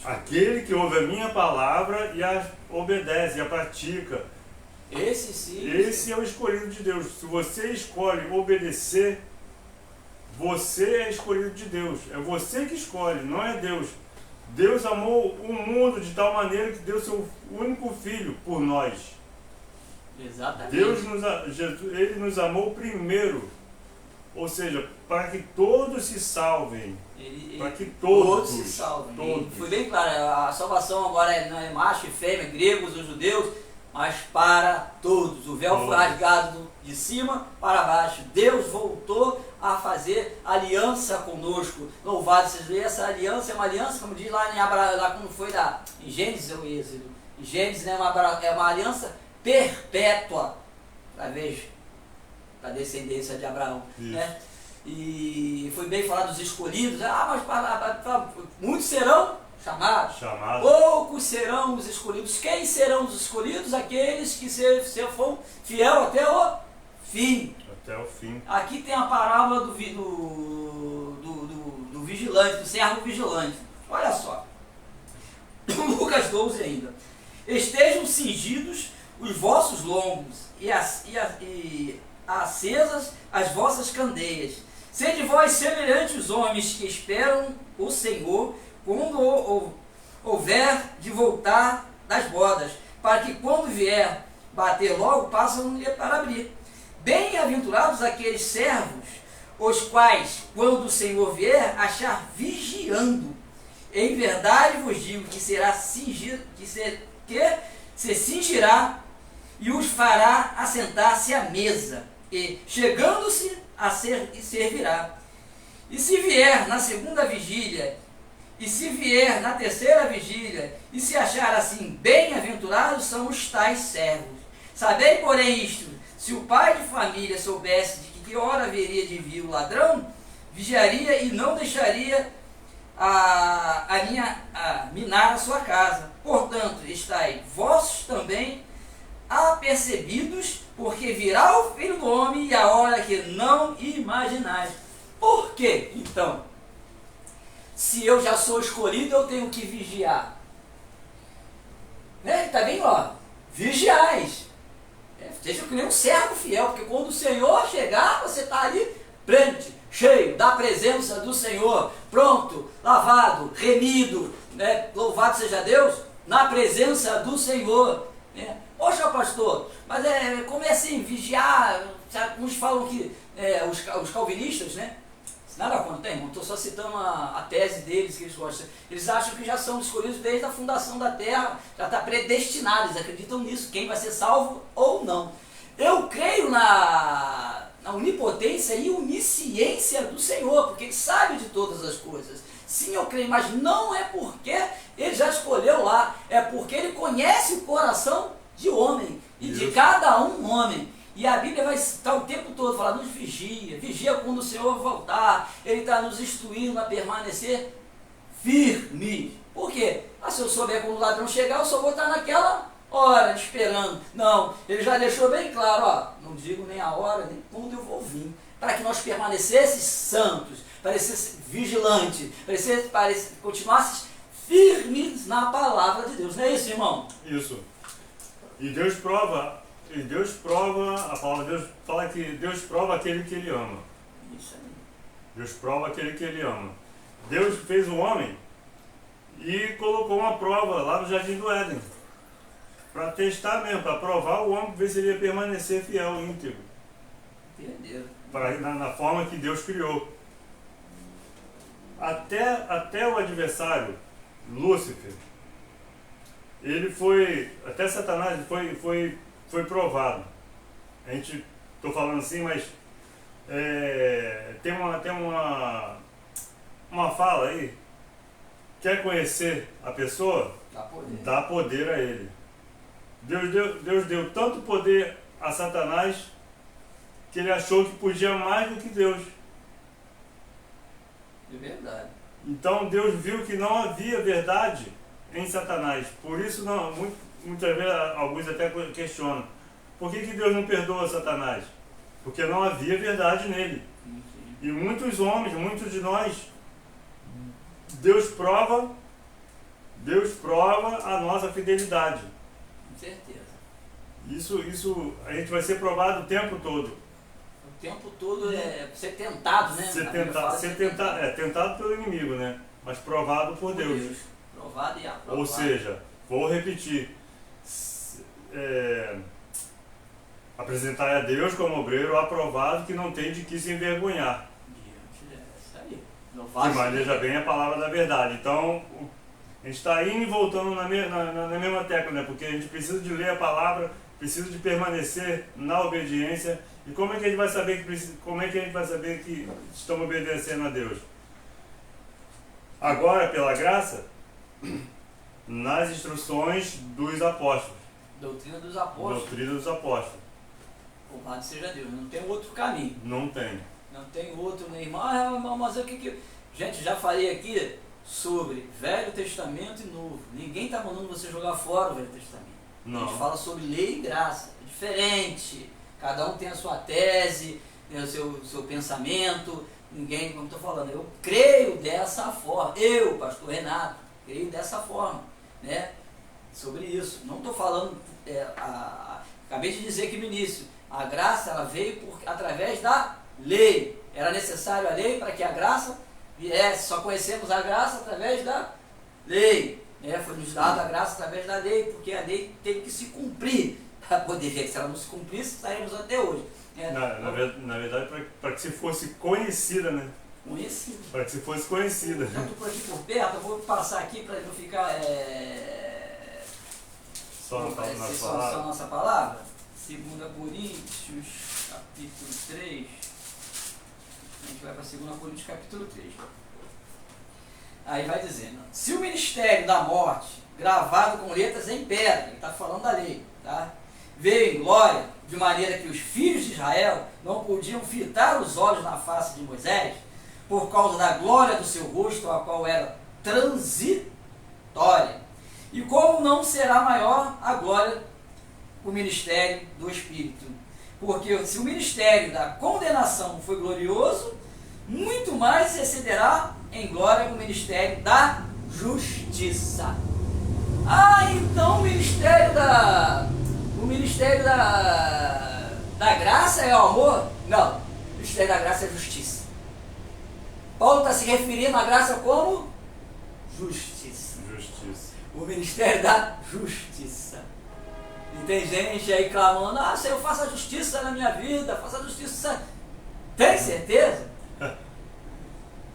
D: Aquele que ouve a minha palavra e a obedece, e a pratica.
C: Esse sim.
D: Esse é o escolhido de Deus. Se você escolhe obedecer, você é escolhido de Deus. É você que escolhe, não é Deus. Deus amou o mundo de tal maneira que deu seu único filho por nós.
C: Exatamente.
D: Ele nos amou primeiro, ou seja, para que todos se salvem. Para que todos
C: se salvem.
D: Todos.
C: Foi bem claro, a salvação agora não é macho e fêmea, gregos ou judeus, mas para todos. O véu foi rasgado de cima para baixo. Deus voltou a fazer aliança conosco. Louvado seja essa aliança, é uma aliança, como diz lá em Abraão, lá como foi em Gênesis ou Êxodo. Em Gênesis, né, é uma aliança perpétua, talvez, da descendência de Abraão, né? E foi bem falado dos escolhidos, mas muitos serão chamados, poucos serão os escolhidos. Quem serão os escolhidos? Aqueles que se for fiel até o fim.
D: Até o fim.
C: Aqui tem a parábola do vigilante, do servo vigilante. Olha só, Lucas 12 ainda. Estejam cingidos os vossos lombos e acesas as vossas candeias. Sede vós semelhantes os homens que esperam o Senhor, quando houver de voltar das bodas, para que quando vier bater logo, passam-lhe para abrir. Bem-aventurados aqueles servos, os quais, quando o Senhor vier, achar vigiando. Em verdade vos digo que será cingido, que se cingirá e os fará assentar-se à mesa, e chegando-se a servirá. E se vier na segunda vigília, e se vier na terceira vigília, e se achar assim, bem-aventurados são os tais servos. Sabei, porém, isto: se o pai de família soubesse de que hora haveria de vir o ladrão, vigiaria e não deixaria minar a sua casa. Portanto, estai vós também apercebidos, porque virá o Filho do Homem e a hora que não imaginais. Por quê, então? Se eu já sou escolhido, eu tenho que vigiar. Né? Está bem, ó. Vigiais. Seja que nem um servo fiel, porque quando o Senhor chegar, você está ali plente, cheio da presença do Senhor, pronto, lavado, remido, né? Louvado seja Deus, na presença do Senhor. Né? Poxa, pastor, mas como é assim, vigiar? Uns falam que os calvinistas, né? Nada contra, irmão, estou só citando a tese deles que eles gostam. Eles acham que já são escolhidos desde a fundação da terra, já está predestinado, eles acreditam nisso, quem vai ser salvo ou não. Eu creio na onipotência e onisciência do Senhor, porque Ele sabe de todas as coisas. Sim, eu creio, mas não é porque Ele já escolheu lá, é porque Ele conhece o coração de homem, e de cada um homem. E a Bíblia vai estar o tempo todo falando, nos vigia quando o Senhor voltar. Ele está nos instruindo a permanecer firme. Por quê? Se eu souber quando o ladrão chegar, eu só vou estar naquela hora esperando. Não, ele já deixou bem claro, ó, não digo nem a hora, nem quando eu vou vir, para que nós permanecêssemos santos, parecesse vigilante, continuasses firmes na palavra de Deus. Não é isso, irmão?
D: Isso. E Deus prova, a palavra de Deus fala que Deus prova aquele que Ele ama.
C: Isso aí.
D: Deus prova aquele que Ele ama. Deus fez o homem e colocou uma prova lá no Jardim do Éden, para testar mesmo, para provar o homem, ver se ele ia permanecer fiel e íntegro.
C: Entendeu?
D: Na forma que Deus criou. Até o adversário, Lúcifer, até Satanás foi provado. A gente, estou falando assim, mas tem uma fala aí, quer conhecer a pessoa? Dá poder a ele. Deus deu tanto poder a Satanás que ele achou que podia mais do que Deus.
C: É verdade.
D: Então Deus viu que não havia verdade em Satanás. Por isso, muitas vezes alguns até questionam: por que Deus não perdoa Satanás? Porque não havia verdade nele.
C: Sim.
D: E muitos homens, muitos de nós, Deus prova a nossa fidelidade.
C: Com certeza.
D: Isso a gente vai ser provado o tempo todo.
C: O tempo todo ser tentado, né?
D: Tentado pelo inimigo, né? Mas provado por Deus.
C: Provado e aprovado.
D: Ou seja, vou repetir, apresentar a Deus como obreiro aprovado, que não tem de que se envergonhar.
C: Isso aí.
D: Que maneja bem a palavra da verdade. Então, a gente está indo e voltando na mesma tecla, né? Porque a gente precisa de ler a palavra, precisa de permanecer na obediência. E como é que a gente vai saber que estamos obedecendo a Deus? Agora, pela graça, nas instruções dos apóstolos.
C: Doutrina dos apóstolos.
D: Doutrina dos apóstolos.
C: Louvado seja Deus. Não tem outro caminho.
D: Não tem.
C: Não tem outro, nem irmão. Mas o que... Gente, já falei aqui sobre Velho Testamento e Novo. Ninguém está mandando você jogar fora o Velho Testamento.
D: Não.
C: A gente fala sobre lei e graça. É diferente. Cada um tem a sua tese, tem o seu pensamento. Ninguém, como estou falando, eu creio dessa forma. Eu, pastor Renato, creio dessa forma, né? Sobre isso. Não estou falando Acabei de dizer aqui no início, a graça ela veio através da lei. Era necessário a lei para que a graça viesse. Só conhecemos a graça através da lei. Foi nos dado a graça através da lei, porque a lei tem que se cumprir. Poderia que se ela não se cumprisse, estaríamos até hoje.
D: Na verdade, para que se fosse conhecida, né?
C: Conhecido.
D: Para que se fosse conhecida.
C: Eu estou por aqui por perto, eu vou passar aqui para não ficar
D: Só
C: só a nossa palavra. 2 Coríntios, capítulo 3. A gente vai para 2 Coríntios, capítulo 3. Aí vai dizendo: se o ministério da morte, gravado com letras em pedra, ele está falando da lei, tá? Veio em glória, de maneira que os filhos de Israel não podiam fitar os olhos na face de Moisés, por causa da glória do seu rosto, a qual era transitória. E como não será maior a glória, o ministério do Espírito? Porque se o ministério da condenação foi glorioso, muito mais se excederá em glória o ministério da justiça. Então o ministério da graça é o amor? Não, o ministério da graça é a justiça. Paulo está se referindo à graça como justiça. O ministério da justiça. E tem gente aí clamando: Senhor, faça a justiça na minha vida, faça a justiça. Tem certeza?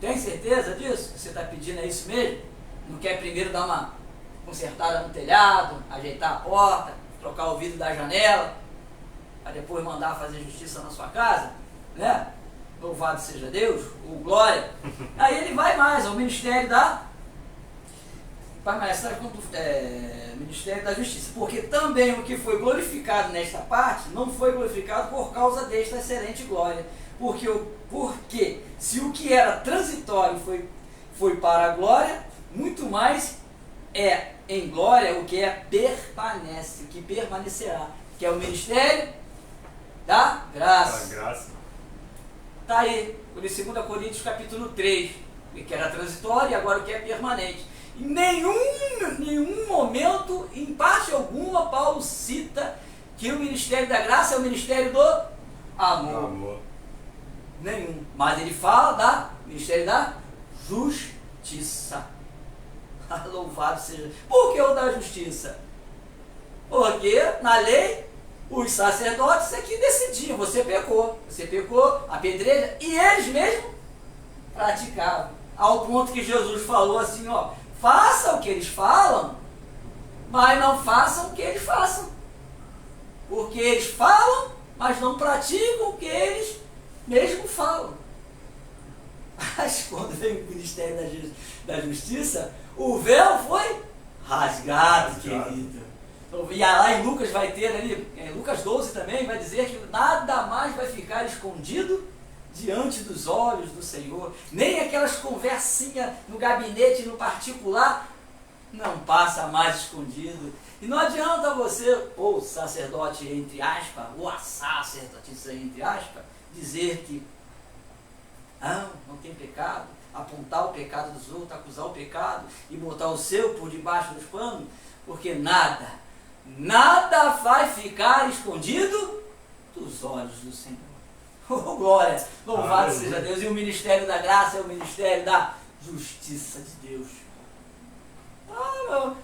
C: Tem certeza disso? Você está pedindo isso mesmo? Não quer primeiro dar uma consertada no telhado, ajeitar a porta, trocar o vidro da janela, para depois mandar fazer justiça na sua casa? Né? Louvado seja Deus, ou glória. Aí ele vai mais ao ministério ministério da justiça, porque também o que foi glorificado nesta parte não foi glorificado por causa desta excelente glória, porque se o que era transitório foi para a glória, muito mais é em glória o que permanece, o que permanecerá, que é o ministério da graça. Está aí, por 2 Coríntios capítulo 3, o que era transitório e agora o que é permanente. Em nenhum momento, em parte alguma, Paulo cita que o ministério da graça é o ministério do amor. Nenhum. Mas ele fala do ministério da justiça. Louvado seja. Por que o da justiça? Porque na lei os sacerdotes é que decidiam: você pecou, apedreja, e eles mesmos praticavam. Ao ponto que Jesus falou assim: faça o que eles falam, mas não façam o que eles façam. Porque eles falam, mas não praticam o que eles mesmos falam. Mas quando veio o ministério da justiça, o véu foi rasgado, querido. E lá em Lucas vai ter ali, em Lucas 12 também, vai dizer que nada mais vai ficar escondido diante dos olhos do Senhor. Nem aquelas conversinhas no gabinete, no particular, não passa mais escondido. E não adianta você, ou sacerdote entre aspas, ou a sacerdotisa entre aspas, dizer que não tem pecado, apontar o pecado dos outros, acusar o pecado e botar o seu por debaixo dos panos, porque nada vai ficar escondido dos olhos do Senhor. Oh, glória! Louvado seja Deus! E o ministério da graça é o ministério da justiça de Deus.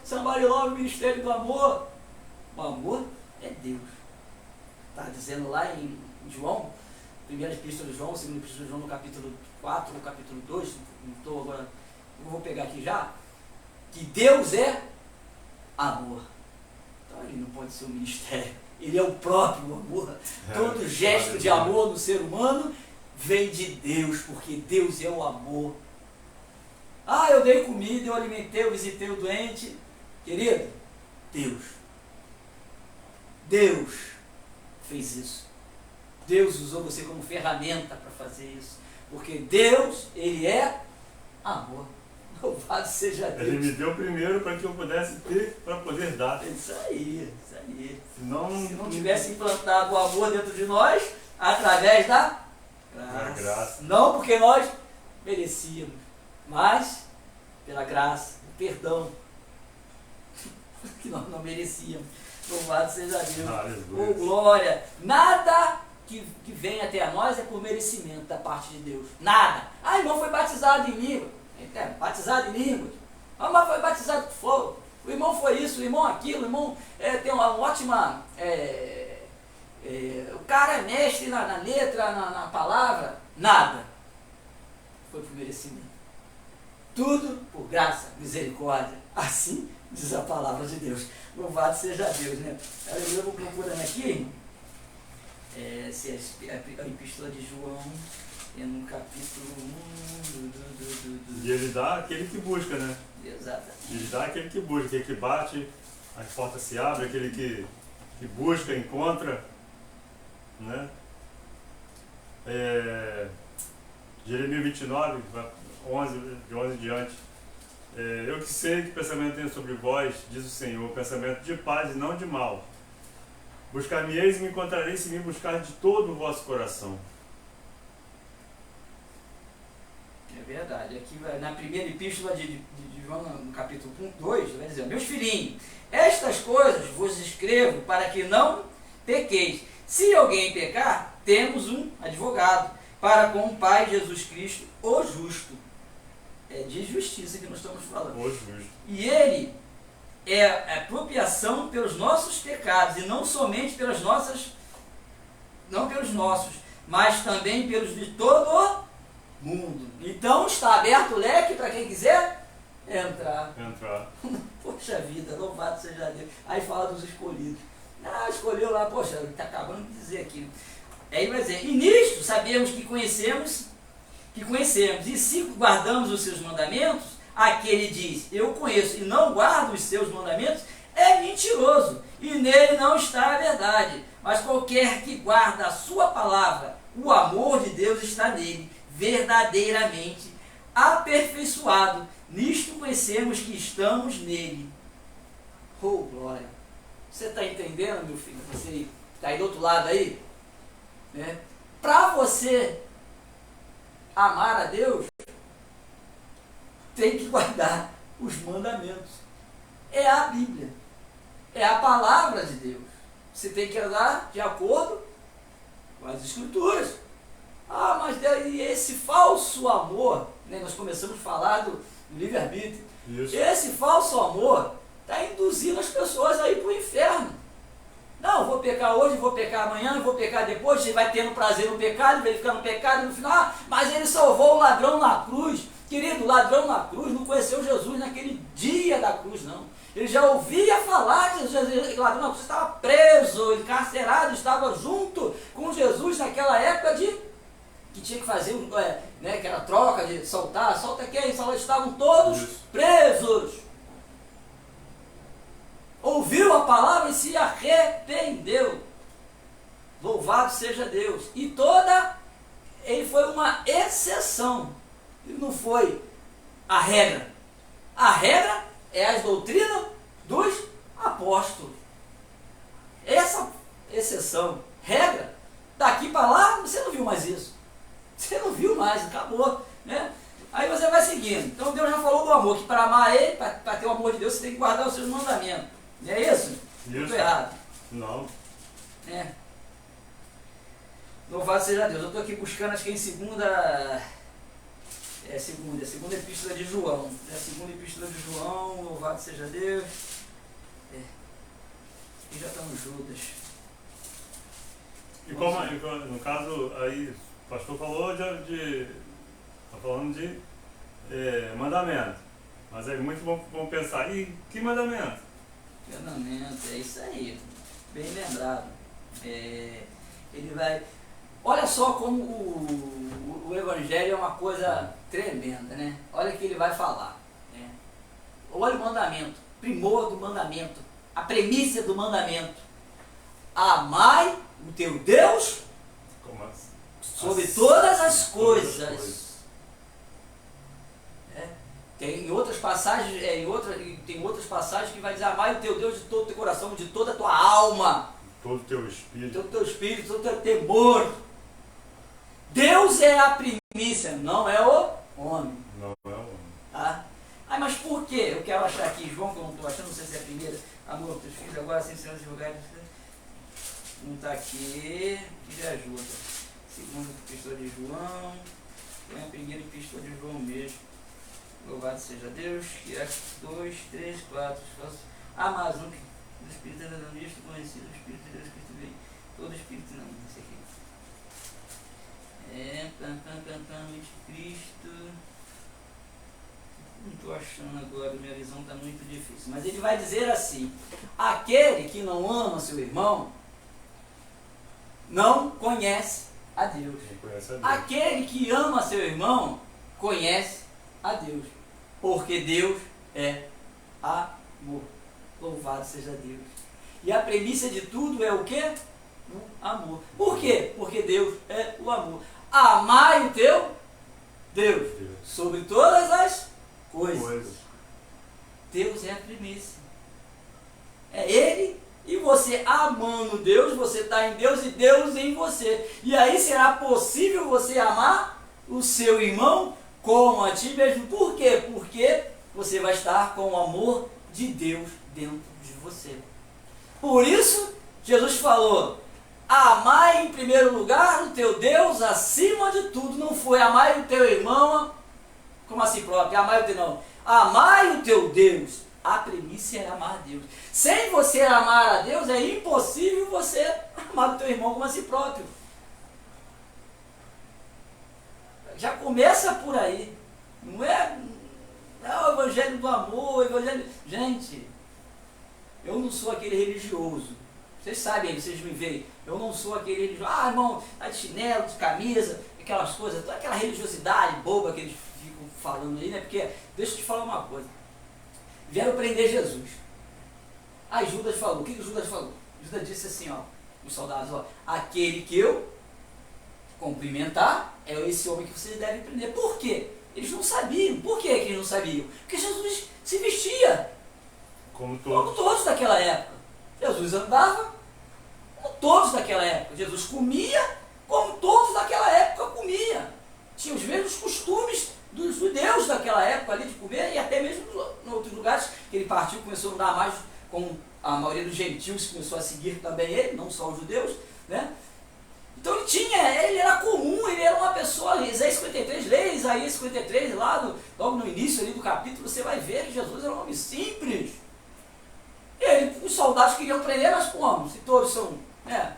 C: Somebody love o ministério do amor. O amor é Deus. Está dizendo lá em João, primeira epístola de João, segunda epístola de João, no capítulo 4, no capítulo 2, eu vou pegar aqui já, que Deus é amor. Então ele não pode ser um ministério, ele é o próprio amor. Todo gesto de amor no ser humano vem de Deus, porque Deus é o amor. Eu dei comida, eu alimentei, eu visitei o doente. Querido, Deus fez isso. Deus usou você como ferramenta para fazer isso. Porque Deus, Ele é amor. Louvado seja Deus.
D: Ele me deu primeiro para que eu pudesse ter, para poder dar.
C: Isso aí. Se não
D: tivesse
C: implantado o amor dentro de nós, através da graça. Não porque nós merecíamos, mas pela graça, o perdão que nós não merecíamos. Louvado seja Deus.
D: Aleluia.
C: Oh, glória. Nada que vem até a nós é por merecimento da parte de Deus. Nada. Ah, irmão foi batizado em língua. Batizado em línguas. Ah, mas foi batizado com fogo. O irmão foi isso, o irmão aquilo, o irmão tem uma ótima... o cara é mestre na letra, na palavra. Nada. Foi por merecimento. Tudo por graça, misericórdia. Assim diz a palavra de Deus. Louvado seja Deus, né? Eu vou procurando aqui se a epístola de João é no capítulo 1.
D: E ele dá aquele que busca, né?
C: Exatamente.
D: Ele dá aquele que busca, aquele que bate, as portas se abrem, aquele que busca, encontra, né? Jeremias 29, 11, de 11 em diante. Eu que sei que pensamento tenho sobre vós, diz o Senhor, pensamento de paz e não de mal. Buscar-me-eis e me encontrareis se me buscar de todo o vosso coração.
C: É verdade. Aqui na primeira epístola de João, no capítulo 2, vai dizer: meus filhinhos, estas coisas vos escrevo para que não pequeis. Se alguém pecar, temos um advogado para com o Pai, Jesus Cristo, o justo. É de justiça que nós estamos falando.
D: O justo.
C: E ele é apropriação pelos nossos pecados, e não somente pelas nossas, não pelos nossos, mas também pelos de todo o mundo. Então está aberto o leque para quem quiser entrar. Poxa vida, louvado seja Deus. Aí fala dos escolhidos. Ah, escolheu lá, poxa, está acabando de dizer aqui. Aí vai dizer: e nisto sabemos que conhecemos, e se guardamos os seus mandamentos, aquele diz, eu conheço, e não guardo os seus mandamentos, é mentiroso, e nele não está a verdade. Mas qualquer que guarda a sua palavra, o amor de Deus está nele, verdadeiramente aperfeiçoado. Nisto conhecemos que estamos nele. Oh, glória! Você está entendendo, meu filho? Você está aí do outro lado aí? Né? Para você amar a Deus, tem que guardar os mandamentos. É a Bíblia. É a palavra de Deus. Você tem que andar de acordo com as Escrituras. Ah, mas e esse falso amor, né? Nós começamos a falar do livre-arbítrio. Esse falso amor está induzindo as pessoas a ir para o inferno. Não, vou pecar hoje, vou pecar amanhã, vou pecar depois. Você vai tendo prazer no pecado, vai ficar no pecado, e no final, mas ele salvou o ladrão na cruz. Querido, o ladrão na cruz não conheceu Jesus naquele dia da cruz, não. Ele já ouvia falar de Jesus, o ladrão na cruz estava preso, encarcerado, estava junto com Jesus naquela época que tinha que fazer, né, que era troca de soltar, solta quem? Estavam todos presos. Ouviu a palavra e se arrependeu. Louvado seja Deus. E ele foi uma exceção. Ele não foi a regra. A regra é as doutrinas dos apóstolos. Essa exceção, regra, daqui para lá, você não viu mais isso. Você não viu mais, acabou, né? Aí você vai seguindo. Então Deus já falou do amor, que para amar Ele, para ter o amor de Deus, você tem que guardar os seus mandamentos. Não é isso? Muito errado.
D: Não.
C: Louvado seja Deus. Eu estou aqui buscando, acho que em segunda epístola de João. É a segunda epístola de João, louvado seja Deus. E já estamos Judas.
D: E como, no caso, aí o pastor falou está falando de mandamento. Mas é muito bom pensar, e que mandamento?
C: Mandamento, é isso aí. Bem lembrado. Ele vai... Olha só como o Evangelho é uma coisa tremenda, né? Olha o que ele vai falar. Né? Olha o mandamento, primor do mandamento, a premissa do mandamento. Amai o teu Deus sobre todas as coisas. Tem outras passagens, tem outras passagens que vai dizer: amai o teu Deus de todo o teu coração, de toda a tua alma,
D: todo o teu espírito,
C: todo o teu temor. Deus é a primícia, não é o homem.
D: Não é o homem.
C: Tá? Mas por quê? Eu quero achar aqui, João, que eu não estou achando, não sei se é a primeira. Amor, teus filhos agora sem ser advogados. Não está aqui. Pede ajuda. Segunda epístola de João. Põe a primeira epístola de João mesmo. Louvado seja Deus. Que é 2, 3, 4. Amazon. Do Espírito Ananisto conhecido. O Espírito de Deus Cristo vem. Todo Espírito não. Esse aqui. Anticristo. Não estou achando agora, minha visão está muito difícil. Mas ele vai dizer assim: aquele que não ama seu irmão não conhece a Deus.
D: Não conhece a Deus.
C: Aquele que ama seu irmão conhece a Deus, porque Deus é amor. Louvado seja Deus. E a premissa de tudo é o quê? O amor. Por quê? Porque Deus é o amor. Amai o teu Deus sobre todas as coisas. Deus é a premissa. É Ele e você amando Deus, você está em Deus e Deus em você. E aí será possível você amar o seu irmão como a ti mesmo. Por quê? Porque você vai estar com o amor de Deus dentro de você. Por isso, Jesus falou: amai em primeiro lugar o teu Deus acima de tudo. Não foi amai o teu irmão, como assim próprio? Amai o teu não. Amai o teu Deus. A premissa era amar a Deus. Sem você amar a Deus, é impossível você amar o teu irmão como a si próprio. Já começa por aí. Não é o evangelho do amor, o evangelho... Gente, eu não sou aquele religioso. Vocês sabem, vocês me veem. Eu não sou aquele religioso. Ah, irmão, tá de chinelo, de camisa, aquelas coisas, toda aquela religiosidade boba que eles ficam falando aí, né? Porque, deixa eu te falar uma coisa. Vieram prender Jesus. Aí Judas falou. O que Judas falou? Judas disse assim, ó, os soldados, ó, aquele que eu cumprimentar é esse homem que vocês devem prender. Por quê? Eles não sabiam. Por que eles não sabiam? Porque Jesus se vestia
D: Como
C: como todos daquela época. Jesus andava como todos daquela época. Jesus comia como todos daquela época comia. Tinha os mesmos costumes dos judeus daquela época ali de comer, e até mesmo em outros lugares que ele partiu, começou a andar mais com a maioria dos gentios, começou a seguir também ele, não só os judeus, né? Então ele era comum, ele era uma pessoa. Isaías 53, leia Isaías 53, logo no início ali do capítulo, você vai ver que Jesus era um homem simples. Os soldados queriam prender, mas como? Se todos são, né?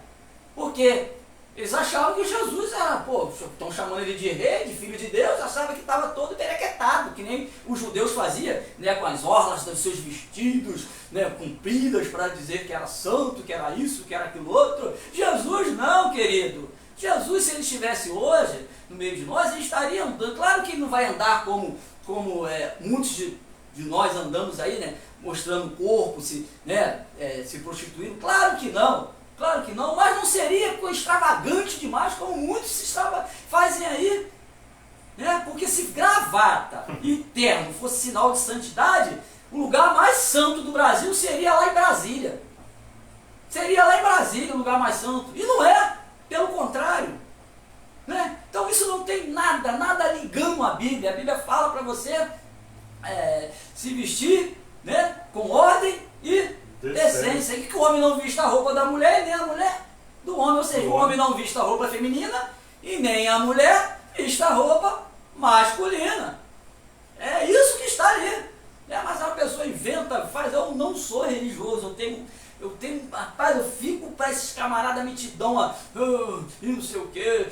C: Porque eles achavam que Jesus era, estão chamando ele de rei, de filho de Deus, achavam que estava todo perequetado, que nem os judeus faziam, né, com as orlas dos seus vestidos, né, compridas para dizer que era santo, que era isso, que era aquilo outro. Jesus não, querido. Jesus, se ele estivesse hoje no meio de nós, ele estaria andando. Claro que ele não vai andar como muitos de nós andamos aí, né, mostrando o corpo, se prostituindo. Claro que não. Claro que não, mas não seria extravagante demais, como muitos fazem aí, né? Porque se gravata e terno fosse sinal de santidade, o lugar mais santo do Brasil seria lá em Brasília. Seria lá em Brasília o lugar mais santo. E não é, pelo contrário. Né? Então isso não tem nada ligando à Bíblia. A Bíblia fala para você se vestir, né, com ordem e decência. Que o homem não vista a roupa da mulher e nem a mulher do homem. Ou seja, o homem não vista a roupa feminina e nem a mulher vista a roupa masculina. É isso que está ali. Mas a pessoa inventa, faz. Eu não sou religioso, rapaz, eu fico para esses camaradas mitidão, e não sei o que,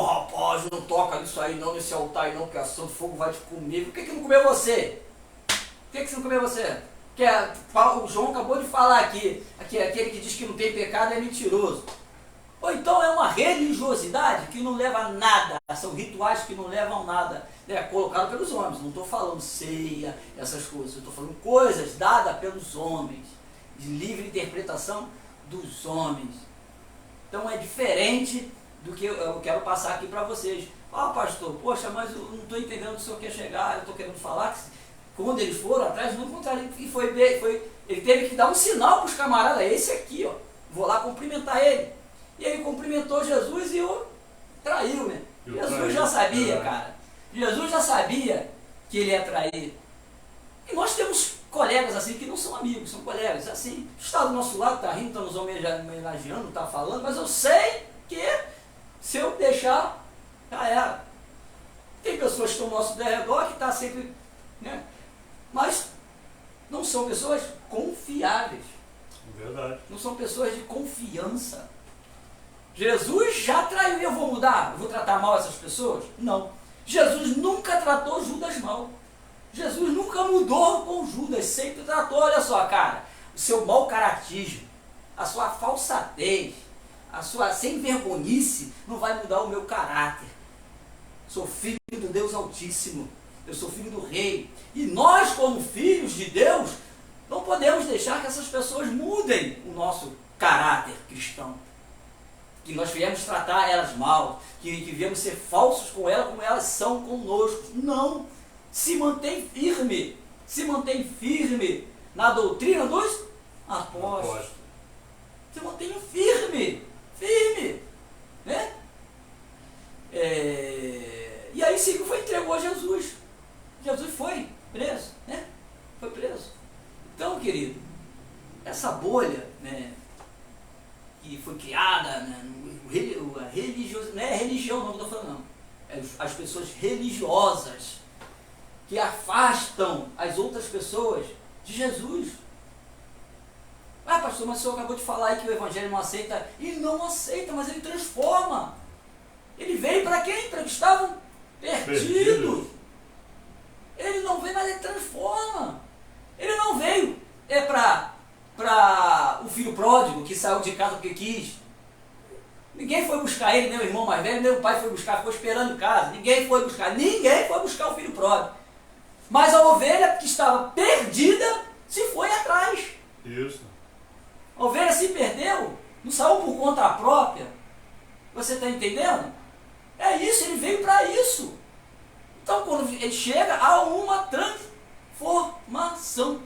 C: rapaz, não toca nisso aí não, nesse altar aí não, que a Santo Fogo vai te comer. Por que não comeu você? Por que você não comeu você? O João acabou de falar aqui, aquele que diz que não tem pecado é mentiroso. Ou então é uma religiosidade que não leva a nada, são rituais que não levam a nada, colocado pelos homens. Não estou falando ceia, essas coisas, eu estou falando coisas dadas pelos homens, de livre interpretação dos homens. Então é diferente do que eu quero passar aqui para vocês. Pastor, poxa, mas eu não estou entendendo onde o senhor quer chegar, eu estou querendo falar que quando eles foram atrás, não encontraram, ele teve que dar um sinal para os camaradas, esse aqui, ó, vou lá cumprimentar ele. E ele cumprimentou Jesus e o traiu, né? Jesus já sabia, cara. Jesus já sabia que ele ia trair. E nós temos colegas assim que não são amigos, são colegas assim, está do nosso lado, está rindo, está nos homenageando, está falando, mas eu sei que se eu deixar, já era. Tem pessoas que estão ao nosso derredor que está sempre, né? Mas não são pessoas confiáveis.
D: Verdade.
C: Não são pessoas de confiança. Jesus já traiu e eu vou mudar? Eu vou tratar mal essas pessoas? Não. Jesus nunca tratou Judas mal. Jesus nunca mudou com Judas, sempre tratou, olha só, cara, o seu mau caratismo, a sua falsadez, a sua sem vergonhice não vai mudar o meu caráter. Sou filho do Deus Altíssimo, eu sou filho do Rei. E nós, como filhos de Deus, não podemos deixar que essas pessoas mudem o nosso caráter cristão. Que nós viemos tratar elas mal, que viemos ser falsos com elas como elas são conosco. Não! Se mantém firme na doutrina dos apóstolos. Se mantém firme, né? E aí sim foi entregou a Jesus. Jesus foi preso, né? Foi preso. Então, querido, essa bolha, né, que foi criada, né, não é religião não que eu estou falando, não. É as pessoas religiosas que afastam as outras pessoas de Jesus. Ah, pastor, mas o senhor acabou de falar aí que o evangelho não aceita. E não aceita, mas ele transforma. Ele veio para quem? Para que estavam perdidos. Ele não veio, mas ele transforma. Ele não veio para o filho pródigo que saiu de casa porque quis. Ninguém foi buscar ele, nem o irmão mais velho, nem o pai foi buscar, ficou esperando em casa. Ninguém foi buscar o filho pródigo. Mas a ovelha que estava perdida se foi atrás.
D: Isso.
C: A ovelha se perdeu, não saiu por conta própria. Você está entendendo? É isso, ele veio para isso. Então, quando ele chega, há uma transformação.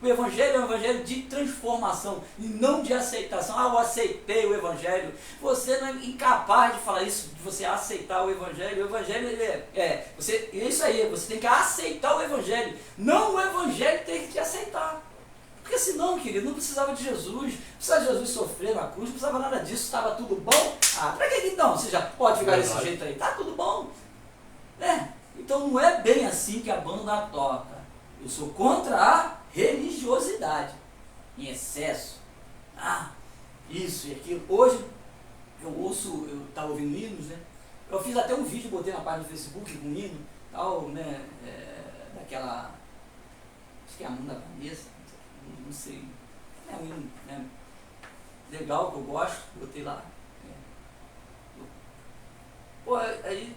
C: O evangelho é um evangelho de transformação e não de aceitação. Ah, eu aceitei o evangelho. Você não é incapaz de falar isso, de você aceitar o evangelho. O evangelho é isso aí, você tem que aceitar o evangelho. Não o evangelho tem que te aceitar. Porque senão, querido, não precisava de Jesus. Não precisava de Jesus sofrer na cruz, não precisava nada disso, estava tudo bom. Ah, para que então? Você já pode ficar desse jeito aí? Tá tudo bom. Né? Então não é bem assim que a banda toca. Eu sou contra a religiosidade em excesso. Ah, isso e aquilo. Hoje eu estava ouvindo hinos, né? Eu fiz até um vídeo, botei na página do Facebook com hino, tal, né? Daquela, acho que é a mão da Vanessa, não sei. É um hino, né? Legal, que eu gosto, botei lá. Pô, aí,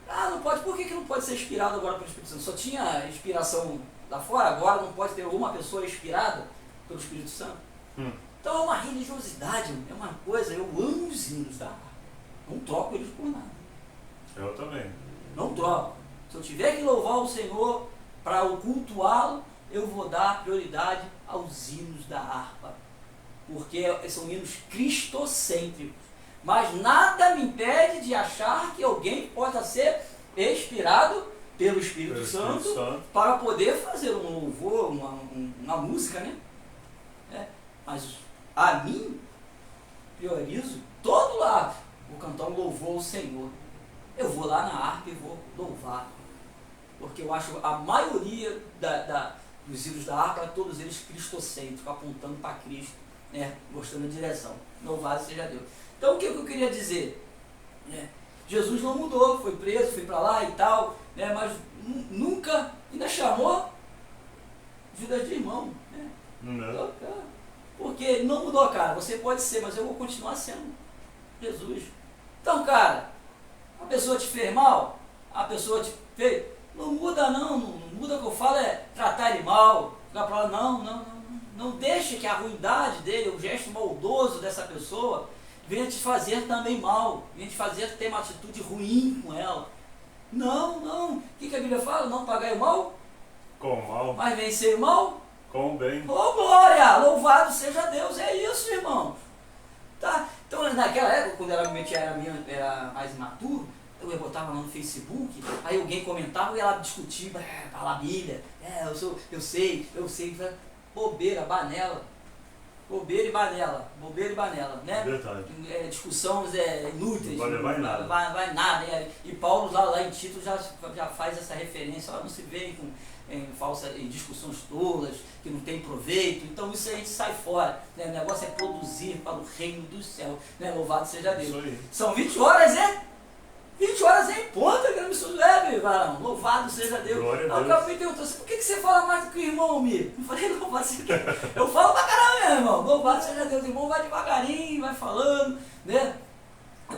C: não pode, por que não pode ser inspirado agora pelo Espírito Santo? Só tinha inspiração lá fora, agora não pode ter uma pessoa inspirada pelo Espírito Santo. Então é uma religiosidade, é uma coisa, eu amo os hinos da harpa, não troco eles por nada.
D: Eu também.
C: Não troco. Se eu tiver que louvar o Senhor para o cultuá-lo, eu vou dar prioridade aos hinos da harpa, porque são hinos cristocêntricos. Mas nada me impede de achar que alguém possa ser inspirado pelo Espírito Santo para poder fazer um louvor, uma música, né? Mas a mim, priorizo todo lado. Vou cantar um louvor ao Senhor. Eu vou lá na harpa e vou louvar. Porque eu acho a maioria dos hinos da harpa, todos eles cristocêntricos, apontando para Cristo, né? Mostrando a direção. Louvado seja Deus. Então o que eu queria dizer? Jesus não mudou, foi preso, foi para lá e tal, né? Mas nunca, ainda chamou Judas de irmão. Né?
D: Não.
C: Porque não mudou, cara. Você pode ser, mas eu vou continuar sendo Jesus. Então, cara, a pessoa te fez mal, a pessoa te fez, não muda não muda. O que eu falo é tratar ele mal, ficar para lá, não deixe que a ruindade dele, o gesto maldoso dessa pessoa, venha te fazer também mal, venha te fazer ter uma atitude ruim com ela. Não. O que a Bíblia fala? Não pagai o mal
D: com o mal,
C: mas vencer o mal
D: com o bem.
C: Oh, glória! Louvado seja Deus! É isso, irmão. Tá? Então, naquela época, quando era mais imaturo, eu botava lá no Facebook, aí alguém comentava e ela discutia, fala a Bíblia, eu sei, bobeira, banela, bobeira e banela, né?
D: Verdade.
C: Discussões inúteis,
D: Não vai levar em nada.
C: Vai nada, e Paulo lá em Tito já faz essa referência, ela não se vê em discussões tolas, que não tem proveito, então isso a gente sai fora, né? O negócio é produzir para o reino do céu, né? Louvado seja Deus.
D: Isso aí.
C: São 20 horas, 20 horas em ponta, que não me leve, varão. Louvado seja Deus.
D: Glória a
C: Aí o
D: Deus.
C: cara me perguntou assim, por que você fala mais do que o irmão, Mi? Eu falei, louvado seja Deus. Eu falo pra caramba, meu irmão. Louvado seja Deus. O irmão vai devagarinho, vai falando, né?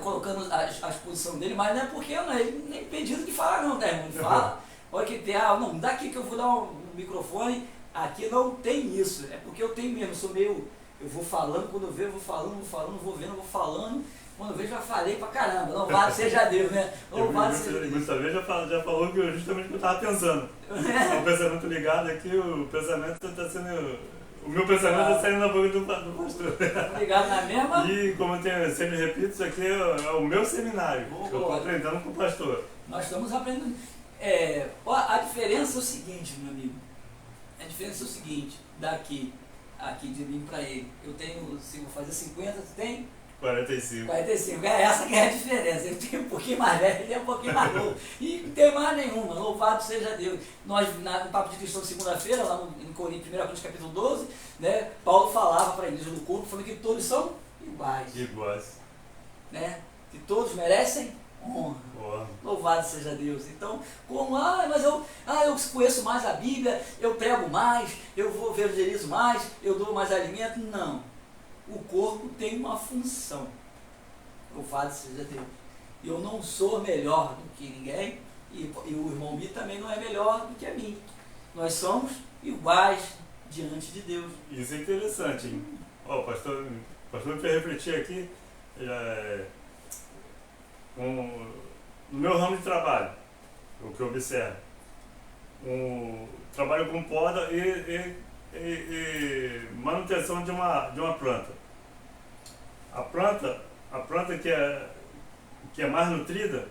C: Colocando a exposição dele, mas não é porque eu não é nem impedido de falar não, tá, irmão? Ele fala, olha que tem, não, daqui que eu vou dar um microfone, aqui não tem isso. É porque eu tenho mesmo, eu sou meio, eu vou falando, quando eu vejo, eu vou falando, vou vendo, vou falando. Quando eu vejo, já falei pra caramba. Louvado seja Deus, né? Louvado seja Deus.
D: Muitas vezes já falou que justamente o que eu estava pensando. O pensamento ligado aqui, o pensamento está sendo. O meu pensamento está saindo na boca do pastor.
C: Ligado na mesma.
D: E como eu sempre repito, isso aqui é o meu seminário. Eu estou aprendendo com o pastor.
C: Nós estamos aprendendo. A diferença é o seguinte, meu amigo. A diferença é o seguinte, aqui de mim para ele. Eu tenho, se vou fazer 50, tu tem?
D: 45.
C: 45, essa que é a diferença. Eu tenho um pouquinho mais velho, ele é um pouquinho mais novo. E não tem mais nenhuma, louvado seja Deus. Nós, no Papo de Cristão, segunda-feira, lá em Coríntios, 1 Coríntios capítulo 12, né, Paulo falava para a igreja do corpo, falando que todos são iguais.
D: Iguais.
C: Né? Que todos merecem honra. Louvado seja Deus. Então, como, mas eu conheço mais a Bíblia, eu prego mais, eu vou evangelizo mais, eu dou mais alimento. Não. O corpo tem uma função. Louvado seja Deus. Eu não sou melhor do que ninguém e o irmão Mi também não é melhor do que a mim. Nós somos iguais diante de Deus.
D: Isso é interessante, hein? O pastor me fez refletir aqui no meu ramo de trabalho, o que eu observo. Trabalho com poda e manutenção de uma planta. A planta que é mais nutrida,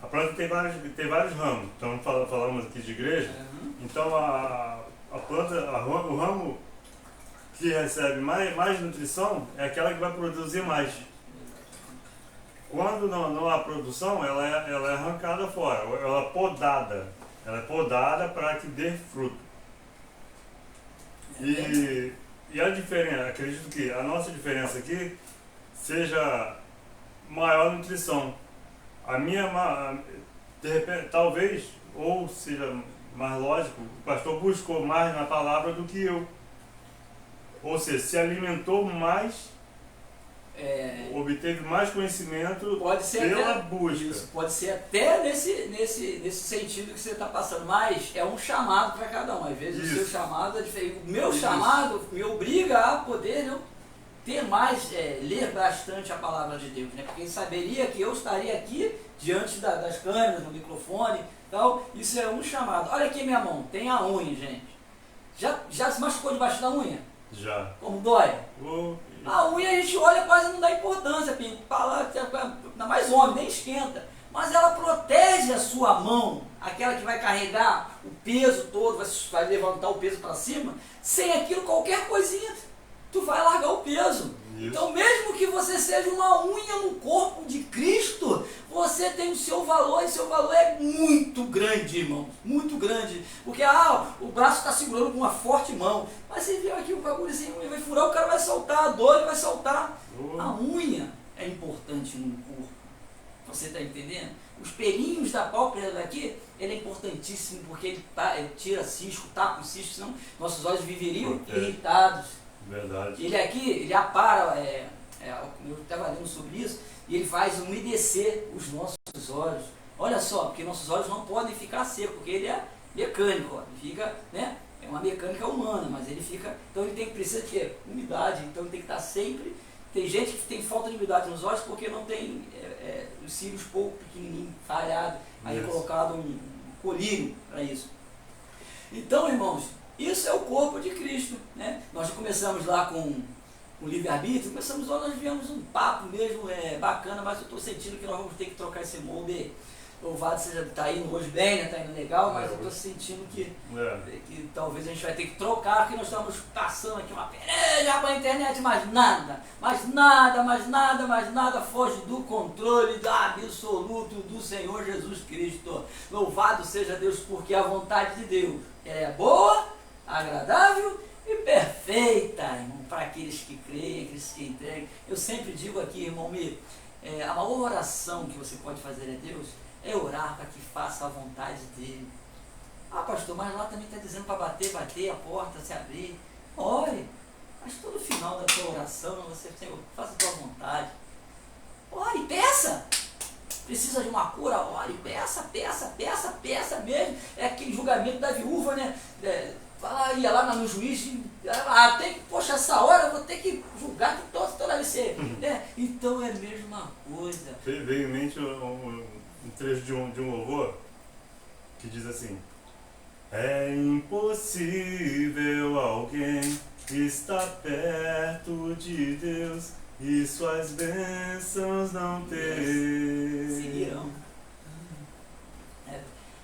D: a planta tem vários ramos. Então falamos aqui de igreja. Então a planta, o ramo que recebe mais nutrição é aquela que vai produzir mais. Quando não há produção, ela é arrancada fora, ela é podada. Ela é podada para que dê fruto. E a diferença, acredito que a nossa diferença aqui seja maior nutrição. A minha, de repente, talvez, ou seja mais lógico, o pastor buscou mais na palavra do que eu. Ou seja, se alimentou mais, obteve mais conhecimento
C: pode ser
D: pela
C: até,
D: busca.
C: Isso, pode ser até nesse sentido que você está passando, mas é um chamado para cada um. Às vezes
D: Isso.
C: o seu chamado é diferente. O meu chamado me obriga a poder ter mais, ler bastante a palavra de Deus, né? Porque ele saberia que eu estaria aqui diante das câmeras, do microfone, então isso é um chamado. Olha aqui minha mão, tem a unha, gente. Já se machucou debaixo da unha?
D: Já.
C: Como dói?
D: Oh,
C: A unha a gente olha quase não dá importância, ainda mais homem, nem esquenta. Mas ela protege a sua mão, aquela que vai carregar o peso todo, vai levantar o peso para cima. Sem aquilo, qualquer coisinha, tu vai largar o peso.
D: Isso.
C: Então, mesmo que você seja uma unha no corpo de Cristo, você tem o seu valor, e seu valor é muito grande, irmão. Muito grande. Porque o braço está segurando com uma forte mão. Mas você viu aqui o bagulho assim, vai furar, o cara vai soltar, a dor ele vai soltar. A unha é importante no corpo. Você está entendendo? Os pelinhos da pálpebra daqui, ele é importantíssimo, porque ele tira cisco, tapa o cisco, senão nossos olhos viveriam irritados.
D: Verdade.
C: Ele aqui, ele apara, eu estava lendo sobre isso, e ele faz umedecer os nossos olhos. Olha só, porque nossos olhos não podem ficar secos, porque ele é mecânico, ó, ele fica, né? É uma mecânica humana, mas ele fica, então ele precisa ter umidade, então ele tem que estar sempre. Tem gente que tem falta de umidade nos olhos porque não tem os cílios pouco pequenininhos, falhado, aí é colocado um colírio para isso. Então, irmãos, isso é o corpo de Cristo, né? Nós já começamos lá com com livre-arbítrio, começamos hoje, nós tivemos um papo mesmo bacana, mas eu estou sentindo que nós vamos ter que trocar esse molde. Louvado seja, tá indo hoje bem, né? Tá indo legal, mas eu estou sentindo que talvez a gente vai ter que trocar, porque nós estamos passando aqui uma peleja com a internet, mas nada foge do controle absoluto do Senhor Jesus Cristo. Louvado seja Deus, porque a vontade de Deus é boa, agradável e perfeita, irmão, para aqueles que creem, aqueles que entregam. Eu sempre digo aqui, irmão, a maior oração que você pode fazer a Deus é orar para que faça a vontade dele. Ah, pastor, mas lá também está dizendo para bater a porta, se abrir. Ore, mas todo final da tua oração, você, Senhor, faça a tua vontade. Ore, peça. Precisa de uma cura, ore, peça mesmo. É aquele julgamento da viúva, né? Ia lá no juiz, poxa, essa hora eu vou ter que julgar que toda vez ser. Né? Então é a mesma coisa.
D: Veio em mente um trecho de um louvor que diz assim: é impossível alguém estar perto de Deus e suas bênçãos não ter.
C: Seguirão.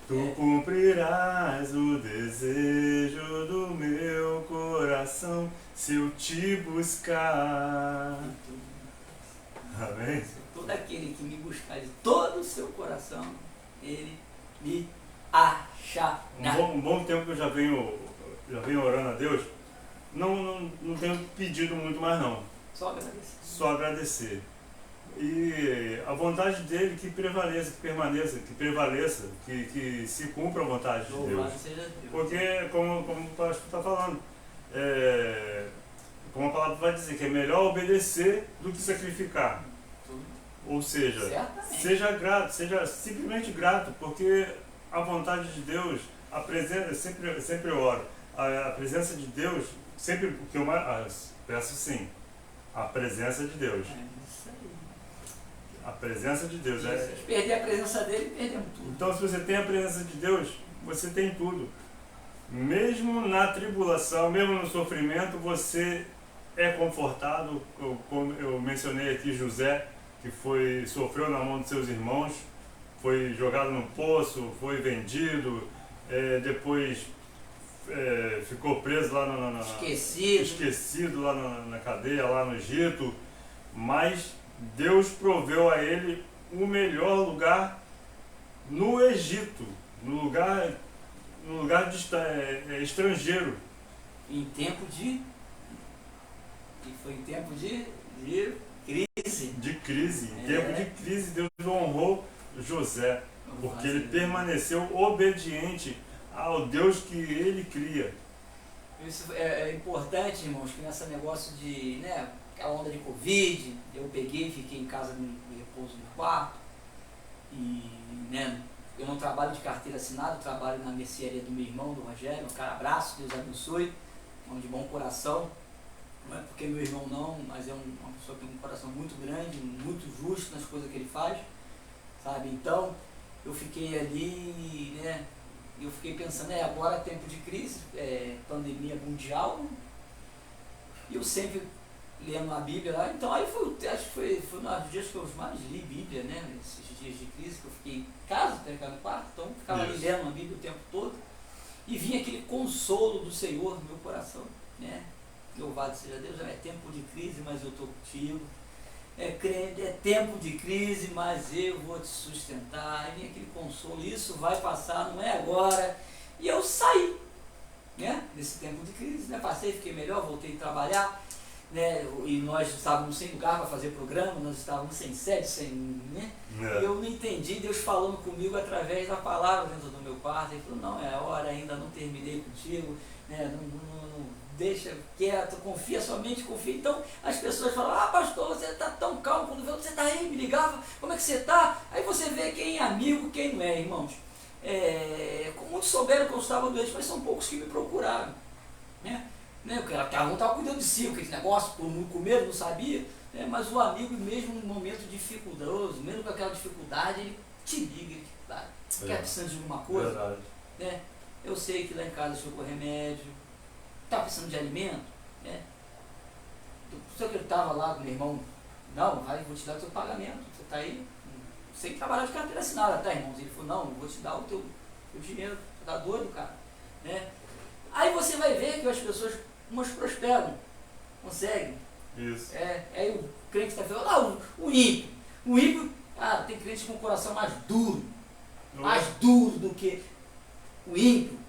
D: Tu cumprirás o desejo do meu coração se eu te buscar. Amém?
C: Todo aquele que me buscar de todo o seu coração, ele me achará.
D: Um bom tempo que eu já venho orando a Deus, não tenho pedido muito mais não.
C: Só agradecer.
D: Só agradecer. E a vontade dele que prevaleça, que permaneça, que prevaleça, que se cumpra a vontade de Deus.
C: Louvado seja Deus.
D: Porque, como o pastor está falando, como a palavra vai dizer, que é melhor obedecer do que sacrificar. Ou seja,
C: certamente,
D: seja grato, seja simplesmente grato, porque a vontade de Deus, a presença, sempre eu oro, a presença de Deus, sempre o que eu mais peço, sim, a presença de Deus.
C: Isso aí.
D: A presença de Deus.
C: Se perder a presença dele, perdemos tudo.
D: Então, se você tem a presença de Deus, você tem tudo. Mesmo na tribulação, mesmo no sofrimento, você é confortado. Como eu mencionei aqui, José, que sofreu na mão de seus irmãos, foi jogado no poço, foi vendido, depois ficou preso lá esquecido lá na cadeia, lá no Egito, mas Deus proveu a ele o melhor lugar no Egito, no lugar estrangeiro.
C: Em tempo de... E foi em tempo de crise.
D: De crise. Em tempo de crise, Deus honrou José, porque ele permaneceu obediente ao Deus que ele cria.
C: Isso é importante, irmãos, que nesse negócio de, a onda de Covid, eu fiquei em casa no repouso no quarto, e, eu não trabalho de carteira assinada, eu trabalho na mercearia do meu irmão, do Rogério, um cara, abraço, Deus abençoe, de bom coração, não é porque meu irmão não, mas é uma pessoa que tem um coração muito grande, muito justo nas coisas que ele faz, sabe? Então, eu fiquei ali, eu fiquei pensando, agora é tempo de crise, pandemia mundial, e eu sempre lendo a Bíblia lá, então aí acho que foi um dos dias que eu mais li Bíblia, esses dias de crise, que eu fiquei em casa, trancado no quarto, então eu ficava ali lendo a Bíblia o tempo todo, e vinha aquele consolo do Senhor no meu coração, louvado seja Deus, é tempo de crise, mas eu estou contigo, é tempo de crise, mas eu vou te sustentar, e vinha aquele consolo, isso vai passar, não é agora, e eu saí, desse tempo de crise, passei, fiquei melhor, voltei a trabalhar, e nós estávamos sem lugar para fazer programa, nós estávamos sem sede, e eu não entendi Deus falando comigo através da palavra dentro do meu quarto. Ele falou, não, é a hora ainda, não terminei contigo, não deixa quieto, confia, somente confia. Então as pessoas falam, pastor, você está tão calmo, quando você está aí, me ligava, como é que você está? Aí você vê quem é amigo, quem não é, irmãos. Muitos souberam que eu estava doente, mas são poucos que me procuraram, porque cada um estava cuidando de si, aquele negócio, todo mundo com medo, não sabia, mas o amigo, mesmo no momento dificultoso, mesmo com aquela dificuldade, ele te liga, ele quer precisando de alguma coisa, eu sei que lá em casa chegou remédio, está precisando de alimento, você que estava lá com meu irmão, não, vai, vou te dar o teu pagamento, você está aí sem trabalhar de carteira assinada, tá, irmãos? Ele falou, não, eu vou te dar o teu dinheiro, você tá doido, cara, né? Aí você vai ver que as pessoas, umas prosperam, conseguem.
D: Isso.
C: Aí o crente está falando, o ímpio, cara, tem crente com o coração mais duro do que o ímpio.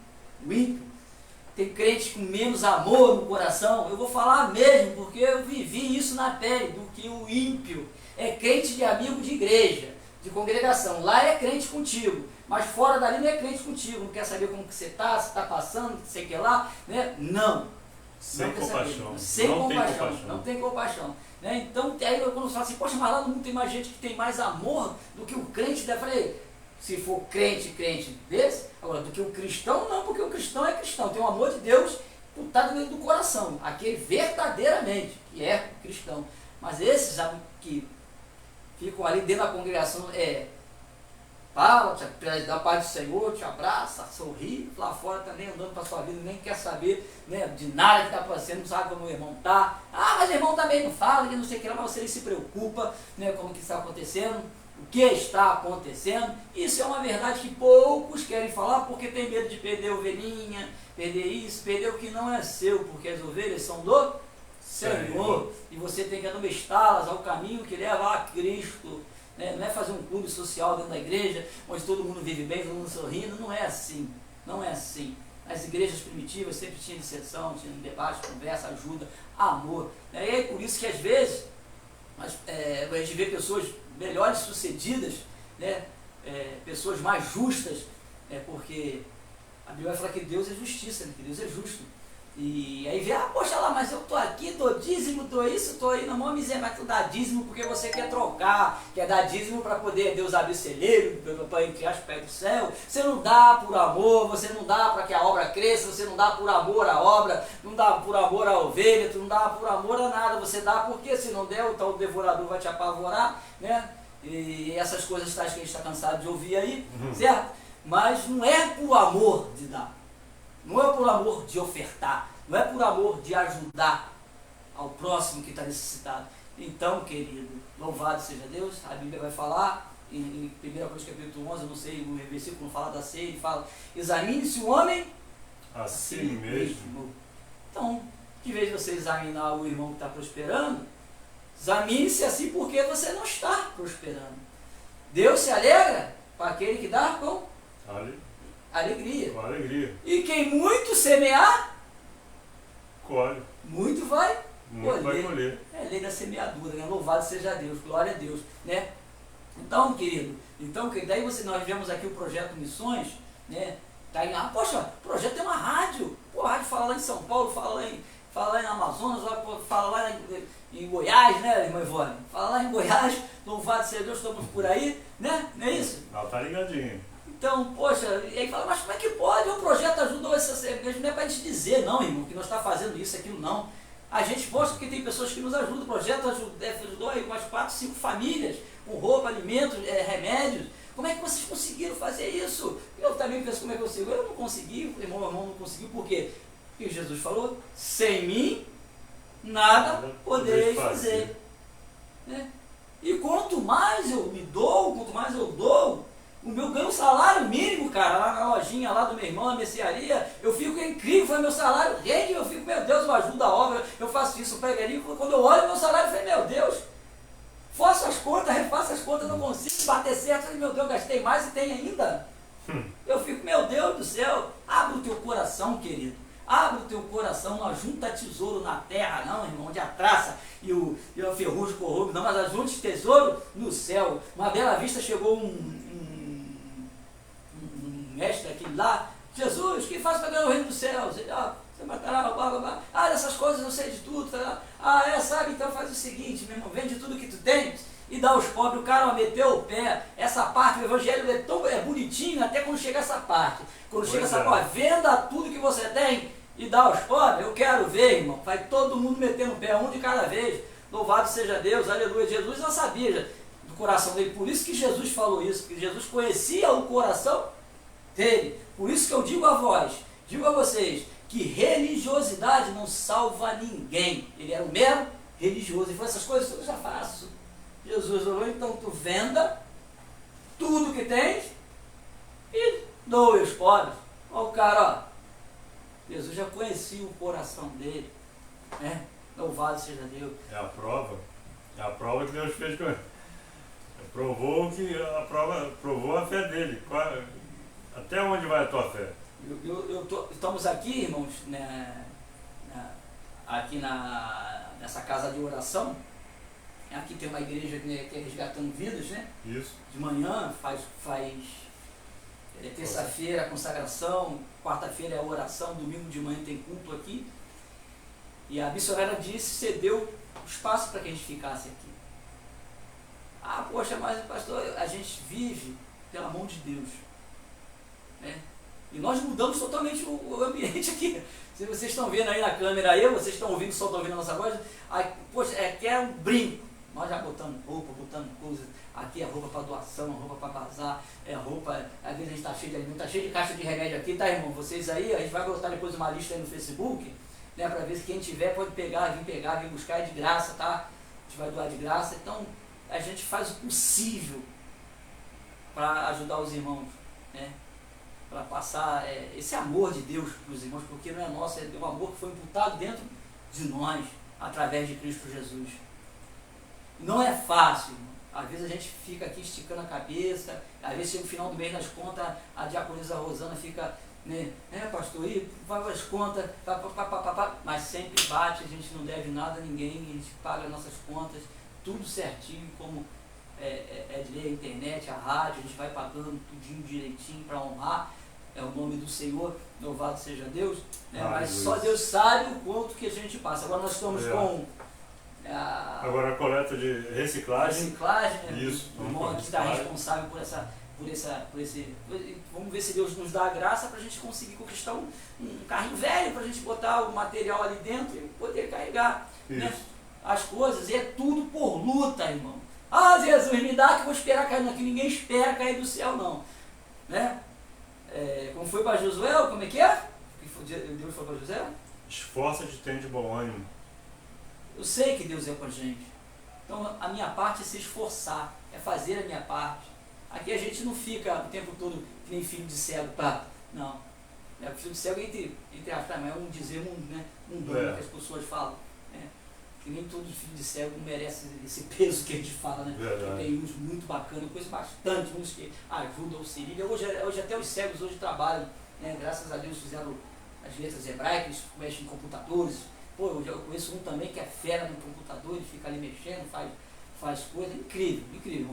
C: Tem crente com menos amor no coração. Eu vou falar mesmo, porque eu vivi isso na pele, do que o ímpio é crente de amigo de igreja, de congregação. Lá é crente contigo, mas fora dali não é crente contigo. Não quer saber como que você está, se está passando, sei que lá, né? Não.
D: Sem compaixão.
C: Não tem compaixão. Né? Então, aí quando você fala assim, poxa, mas lá no mundo tem mais gente que tem mais amor do que o crente. Eu falei, se for crente desse, agora, do que o cristão, não, porque o cristão é cristão, tem o amor de Deus putado dentro do coração, aquele verdadeiramente, que é cristão. Mas esses que ficam ali dentro da congregação, fala, dá a paz do Senhor, te abraça, sorri, lá fora também andando para a sua vida, nem quer saber, né, de nada que está acontecendo, não sabe como o irmão está. Ah, mas o irmão também não fala, que não sei o que lá, mas você nem se preocupa, né, com o que está acontecendo, o que está acontecendo. Isso é uma verdade que poucos querem falar porque tem medo de perder a ovelhinha, perder isso, perder o que não é seu, porque as ovelhas são do Senhor, e você tem que admoestá-las ao caminho que leva a Cristo. Não é fazer um clube social dentro da igreja, onde todo mundo vive bem, todo mundo sorrindo, não é assim, não é assim. As igrejas primitivas sempre tinham dissensão, tinham debate, conversa, ajuda, amor. E é por isso que às vezes a gente vê pessoas melhores sucedidas, né? Pessoas mais justas, porque a Bíblia vai falar que Deus é justiça, né? Que Deus é justo. E aí vê, poxa lá, mas eu tô aqui, dou dízimo, dou isso, tô aí na maior miséria, mas tu dá dízimo porque você quer trocar, quer dar dízimo para poder Deus abrir o celeiro, para entrar os pés do céu. Você não dá por amor, você não dá para que a obra cresça, você não dá por amor à obra, não dá por amor à ovelha, tu não dá por amor a nada, você dá porque se não der, então o devorador vai te apavorar, né? E essas coisas tais que a gente está cansado de ouvir aí, certo? Mas não é por amor de dar. Não é por amor de ofertar, não é por amor de ajudar ao próximo que está necessitado. Então, querido, louvado seja Deus, a Bíblia vai falar, em 1 Coríntios capítulo 11, eu não sei, o versículo fala da ceia, ele fala, examine-se o homem
D: a si mesmo.
C: Então, de vez de você examinar o irmão que está prosperando, examine-se assim porque você não está prosperando. Deus se alegra para aquele que dá com alegria.
D: Com alegria.
C: E quem muito semear,
D: colhe.
C: Muito vai
D: colher.
C: É a lei da semeadura, né? Louvado seja Deus, glória a Deus, né? Então, querido, daí nós vemos aqui o projeto Missões, né? Tá aí, poxa, o projeto tem uma rádio. Pô, a rádio fala lá em São Paulo, fala lá em Amazonas, fala lá em Goiás, né, irmã Ivone? Fala lá em Goiás, louvado seja Deus, estamos por aí, né? Não é isso?
D: Ela tá ligadinho.
C: Então, poxa, e aí fala, mas como é que pode? O projeto ajudou essa igreja, não é para a gente dizer, não, irmão, que nós está fazendo isso, aquilo, não. A gente posta porque tem pessoas que nos ajudam, o projeto ajudou aí umas 4, 5 famílias, com roupa, alimentos, remédios. Como é que vocês conseguiram fazer isso? Eu também penso como é que eu consigo. Eu não consegui, o irmão não conseguiu, por quê? Porque Jesus falou, sem mim, nada podereis fazer. Né? E quanto mais eu me dou, quanto mais eu dou, o meu ganho salário mínimo, cara, lá na lojinha lá do meu irmão, na mercearia, eu fico incrível, foi meu salário rende, eu fico, meu Deus, eu ajudo a obra, eu faço isso, eu pego ali, quando eu olho meu salário, eu falei, meu Deus, faço as contas, refaço as contas, não consigo bater certo, eu falei, meu Deus, gastei mais e tem ainda. Eu fico, meu Deus do céu, abre o teu coração, querido, abre o teu coração, não ajunta tesouro na terra, não, irmão, onde a traça e a ferrugem corrobe, não, mas ajunte tesouro no céu. Uma bela vista chegou um mestre daquele lá, Jesus, quem faz para ganhar o reino dos céus? Ele, você matará, blá, blá, blá. Dessas coisas eu sei de tudo, tá? Sabe, então faz o seguinte, meu irmão, vende tudo que tu tens e dá aos pobres. O cara meteu o pé, essa parte do evangelho é bonitinho até quando chega essa parte. Quando chega essa parte, venda tudo que você tem e dá aos pobres, eu quero ver, irmão, vai todo mundo metendo o pé, um de cada vez. Louvado seja Deus, aleluia. Jesus não sabia do coração dele, por isso que Jesus falou isso, que Jesus conhecia o coração dele. Por isso que eu digo a vós, digo a vocês, que religiosidade não salva ninguém. Ele era um mero religioso. Ele falou, essas coisas eu já faço. Jesus falou, então tu venda tudo que tens e doe aos pobres. Olha o cara, ó. Jesus já conhecia o coração dele, né? Louvado seja Deus.
D: É a prova que Deus fez com ele. Provou a fé dele. Até onde vai a tua fé?
C: Estamos aqui, irmãos, né, aqui nessa casa de oração. Aqui tem uma igreja que é resgatando vidas, né?
D: Isso.
C: De manhã faz terça-feira a consagração, quarta-feira é a oração, domingo de manhã tem culto aqui. E a missionária cedeu espaço para que a gente ficasse aqui. Ah, poxa, mas pastor, a gente vive pela mão de Deus, né? E nós mudamos totalmente o ambiente aqui. Se vocês estão vendo aí na câmera, vocês estão ouvindo, só estão ouvindo a nossa voz, aí, poxa, aqui é um brinco. Nós já botamos roupa, botamos coisas, aqui é roupa para doação, roupa para bazar, roupa, às vezes a gente está cheio de alimento, está cheio de caixa de remédio aqui, tá, irmão? Vocês aí, a gente vai botar depois uma lista aí no Facebook, né, para ver se quem tiver pode vir buscar, é de graça, tá? A gente vai doar de graça, então a gente faz o possível para ajudar os irmãos, né? Para passar esse amor de Deus para os irmãos, porque não é nosso, é um amor que foi imputado dentro de nós, através de Cristo Jesus. Não é fácil, irmão. Às vezes a gente fica aqui esticando a cabeça, às vezes chega no final do mês nas contas, a diaconisa Rosana fica, né, pastor, vai as contas, mas sempre bate, a gente não deve nada a ninguém, a gente paga nossas contas, tudo certinho, como é de ler a internet, a rádio, a gente vai pagando tudinho direitinho para honrar o nome do Senhor, louvado seja Deus, né? Mas só Deus sabe o quanto que a gente passa. Agora nós estamos com
D: agora a coleta de reciclagem,
C: né?
D: Isso,
C: O irmão aqui está responsável por esse. Vamos ver se Deus nos dá a graça para a gente conseguir conquistar um carrinho velho, para a gente botar o material ali dentro e poder carregar, né, as coisas. E é tudo por luta, irmão. Ah, Jesus, me dá que eu vou esperar cair aqui. Ninguém espera cair do céu, não. Né? Como foi para Josué, como é que é? Deus foi para José?
D: Esforça-te, tem de bom ânimo.
C: Eu sei que Deus é com a gente. Então a minha parte é se esforçar, é fazer a minha parte. Aqui a gente não fica o tempo todo que nem filho de cego, pá. Não. Filho de cego entre aspas, mas é um dizer mundano que as pessoas falam. Né? Que nem todo filho de cego merece esse peso que a gente fala, né? Tem uns muito bacanas, coisa bastante, uns que ajudam, auxiliam. Hoje até os cegos hoje trabalham, né? Graças a Deus fizeram as letras hebraicas, mexem em computadores. Pô, eu conheço um também que é fera no computador, ele fica ali mexendo, faz coisa incrível,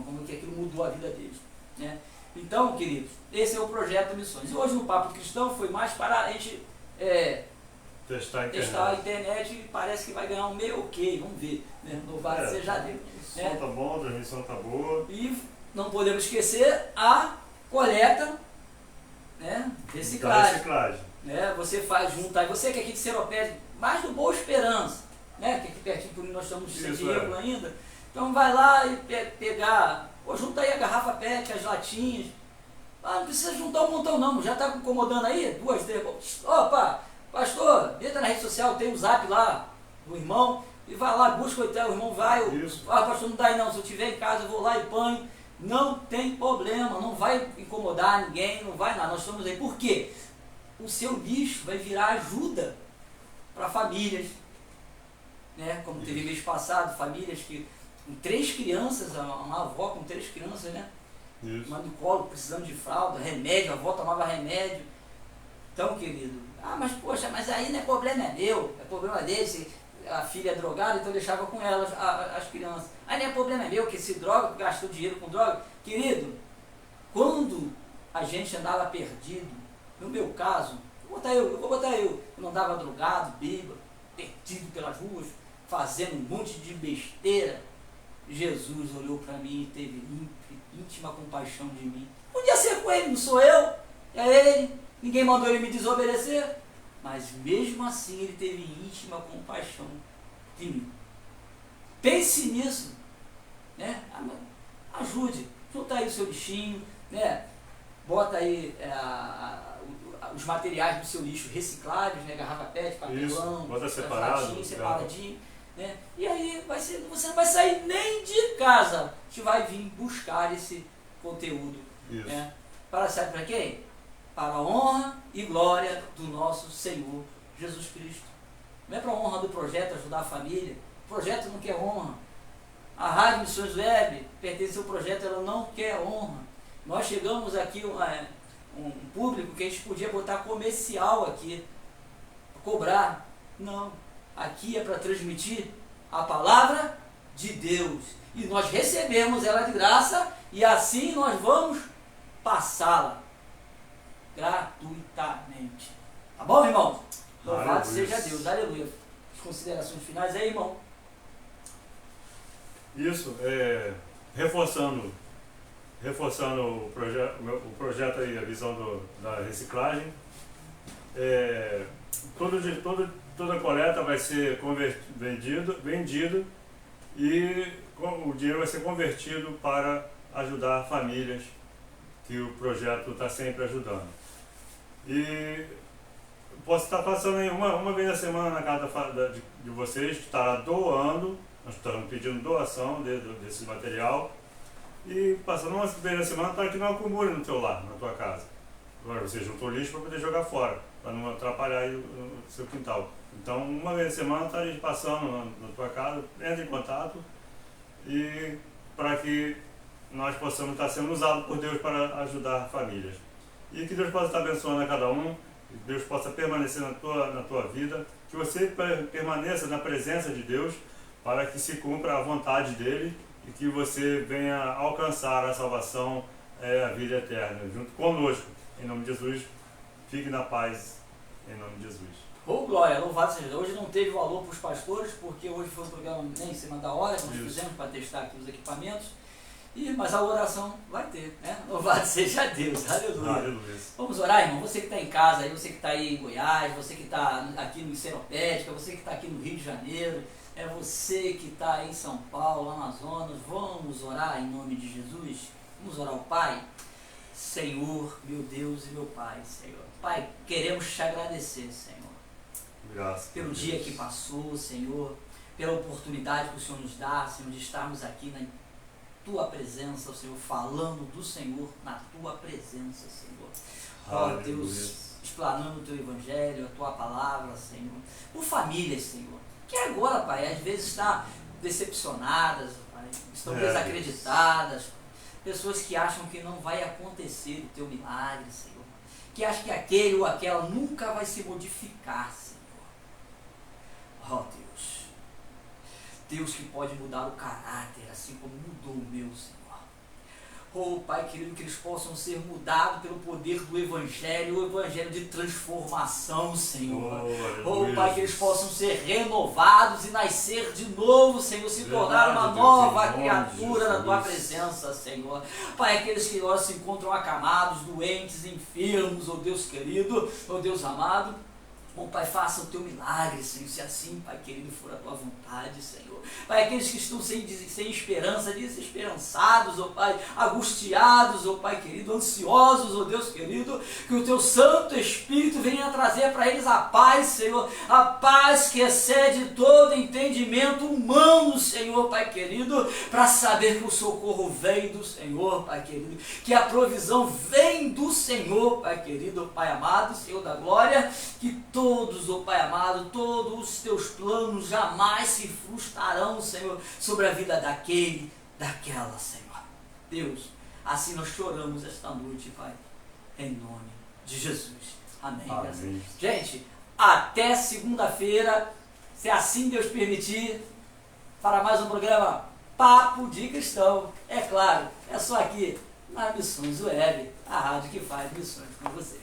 C: como que aquilo mudou a vida deles, né? Então, queridos, esse é o projeto Missões. E hoje no Papo Cristão foi mais para a gente testar a internet e parece que vai ganhar um meio ok, vamos ver, né? Louvado seja Deus.
D: O som tá bom, a transmissão tá boa.
C: E não podemos esquecer a coleta, né? Reciclagem. Né? Você faz junto, aí você que é aqui de Seropédica, mais do Boa Esperança, né? Que aqui pertinho por onde nós estamos de Sediego ainda. Então vai lá e pegar, junta aí a garrafa PET, as latinhas. Não precisa juntar um montão não, já está incomodando aí? 2, 3. Opa, pastor, entra na rede social, tem o zap lá do irmão, e vai lá, busca o irmão vai, pastor, não dá aí não, se eu estiver em casa eu vou lá e ponho. Não tem problema, não vai incomodar ninguém, não vai nada, nós estamos aí. Por quê? O seu lixo vai virar ajuda para famílias, né? Como teve mês passado, famílias com 3 crianças, uma avó com 3 crianças, né? Uma no colo, precisando de fralda, remédio, a avó tomava remédio. Então, querido, mas poxa, mas aí não é problema meu, é problema dele, se a filha é drogada, então eu deixava com elas as crianças. Aí não é problema meu, que se droga, gastou dinheiro com droga. Querido, quando a gente andava perdido, no meu caso, eu vou botar eu não andava drogado, bêbado, perdido pelas ruas, fazendo um monte de besteira, Jesus olhou para mim e teve íntima compaixão de mim. Podia ser com ele, não sou eu, é ele, ninguém mandou ele me desobedecer, mas mesmo assim ele teve íntima compaixão de mim. Pense nisso, né? Ajude, junta aí o seu bichinho, né? Bota aí os materiais do seu lixo recicláveis, né? Garrafa PET, papelão,
D: bota separado,
C: separadinho, né? E aí você não vai sair nem de casa, que vai vir buscar esse conteúdo.
D: Isso.
C: Né? Sabe para quem? Para a honra e glória do nosso Senhor Jesus Cristo. Não é para a honra do projeto ajudar a família. O projeto não quer honra. A Rádio Missões Web pertence ao projeto, ela não quer honra. Nós chegamos aqui um público que a gente podia botar comercial aqui, cobrar. Não. Aqui é para transmitir a palavra de Deus. E nós recebemos ela de graça e assim nós vamos passá-la gratuitamente. Tá bom, irmão? Louvado seja Deus. Aleluia. As considerações finais aí, irmão?
D: Isso, reforçando o projeto aí, a visão da reciclagem. Toda a coleta vai ser vendido e o dinheiro vai ser convertido para ajudar famílias que o projeto está sempre ajudando. E posso estar passando aí uma vez na semana na casa de vocês, que estará doando, nós estamos pedindo doação desse material, e passando uma vez na semana para que não acumule no teu lar, na tua casa. Agora você juntou lixo para poder jogar fora, para não atrapalhar aí o seu quintal. Então, uma vez na semana estarei passando na tua casa, entre em contato, e para que nós possamos estar sendo usados por Deus para ajudar famílias. E que Deus possa estar abençoando a cada um, que Deus possa permanecer na tua vida, que você permaneça na presença de Deus, para que se cumpra a vontade dEle e que você venha alcançar a salvação, a vida eterna, junto conosco. Em nome de Jesus, fique na paz, em nome de Jesus.
C: Ô, glória, louvado seja Deus. Hoje não teve valor para os pastores, porque hoje foi um programa nem em cima da hora, que nós fizemos para testar aqui os equipamentos. Mas a oração vai ter, né? Louvado seja Deus, aleluia.
D: Aleluia.
C: Vamos orar, irmão? Você que está em casa, aí, você que está aí em Goiás, você que está aqui no Seropédica, você que está aqui no Rio de Janeiro, você que está aí em São Paulo, Amazonas, vamos orar em nome de Jesus? Vamos orar ao Pai? Senhor, meu Deus e meu Pai, Senhor. Pai, queremos te agradecer, Senhor.
D: Graças
C: pelo dia que passou, Senhor, pela oportunidade que o Senhor nos dá, Senhor, de estarmos aqui na Tua presença, Senhor, falando do Senhor na Tua presença, Senhor. Ó Deus, explanando o Teu Evangelho, a Tua palavra, Senhor, por famílias, Senhor, que agora, Pai, às vezes está decepcionadas, Pai, estão desacreditadas, pessoas que acham que não vai acontecer o Teu milagre, Senhor, que acham que aquele ou aquela nunca vai se modificar, Senhor. Ó Deus, Deus que pode mudar o caráter, assim como mudou o meu, Senhor. Oh Pai querido, que eles possam ser mudados pelo poder do Evangelho, o Evangelho de transformação, Senhor. Oh Pai, que eles possam ser renovados e nascer de novo, Senhor, se tornar uma nova criatura na Tua presença, Senhor. Pai, aqueles que agora se encontram acamados, doentes, enfermos, oh Deus querido, oh Deus amado, oh Pai, faça o Teu milagre, Senhor, se assim, Pai querido, for a Tua vontade, Senhor. Pai, aqueles que estão sem esperança, desesperançados, oh Pai, angustiados, oh Pai querido, ansiosos, oh Deus querido, que o Teu Santo Espírito venha trazer para eles a paz, Senhor, a paz que excede todo entendimento humano, Senhor, Pai querido, para saber que o socorro vem do Senhor, Pai querido, que a provisão vem do Senhor, Pai querido, Pai amado, Senhor da glória, que todos, oh Pai amado, todos os Teus planos jamais se frustrarão, Senhor, sobre a vida daquele, daquela, Senhor. Deus, assim nós choramos esta noite, Pai, em nome de Jesus. Amém.
D: Amém.
C: Gente, até segunda-feira, se assim Deus permitir, para mais um programa Papo de Cristão. É claro, é só aqui na Missões Web, a rádio que faz missões com você.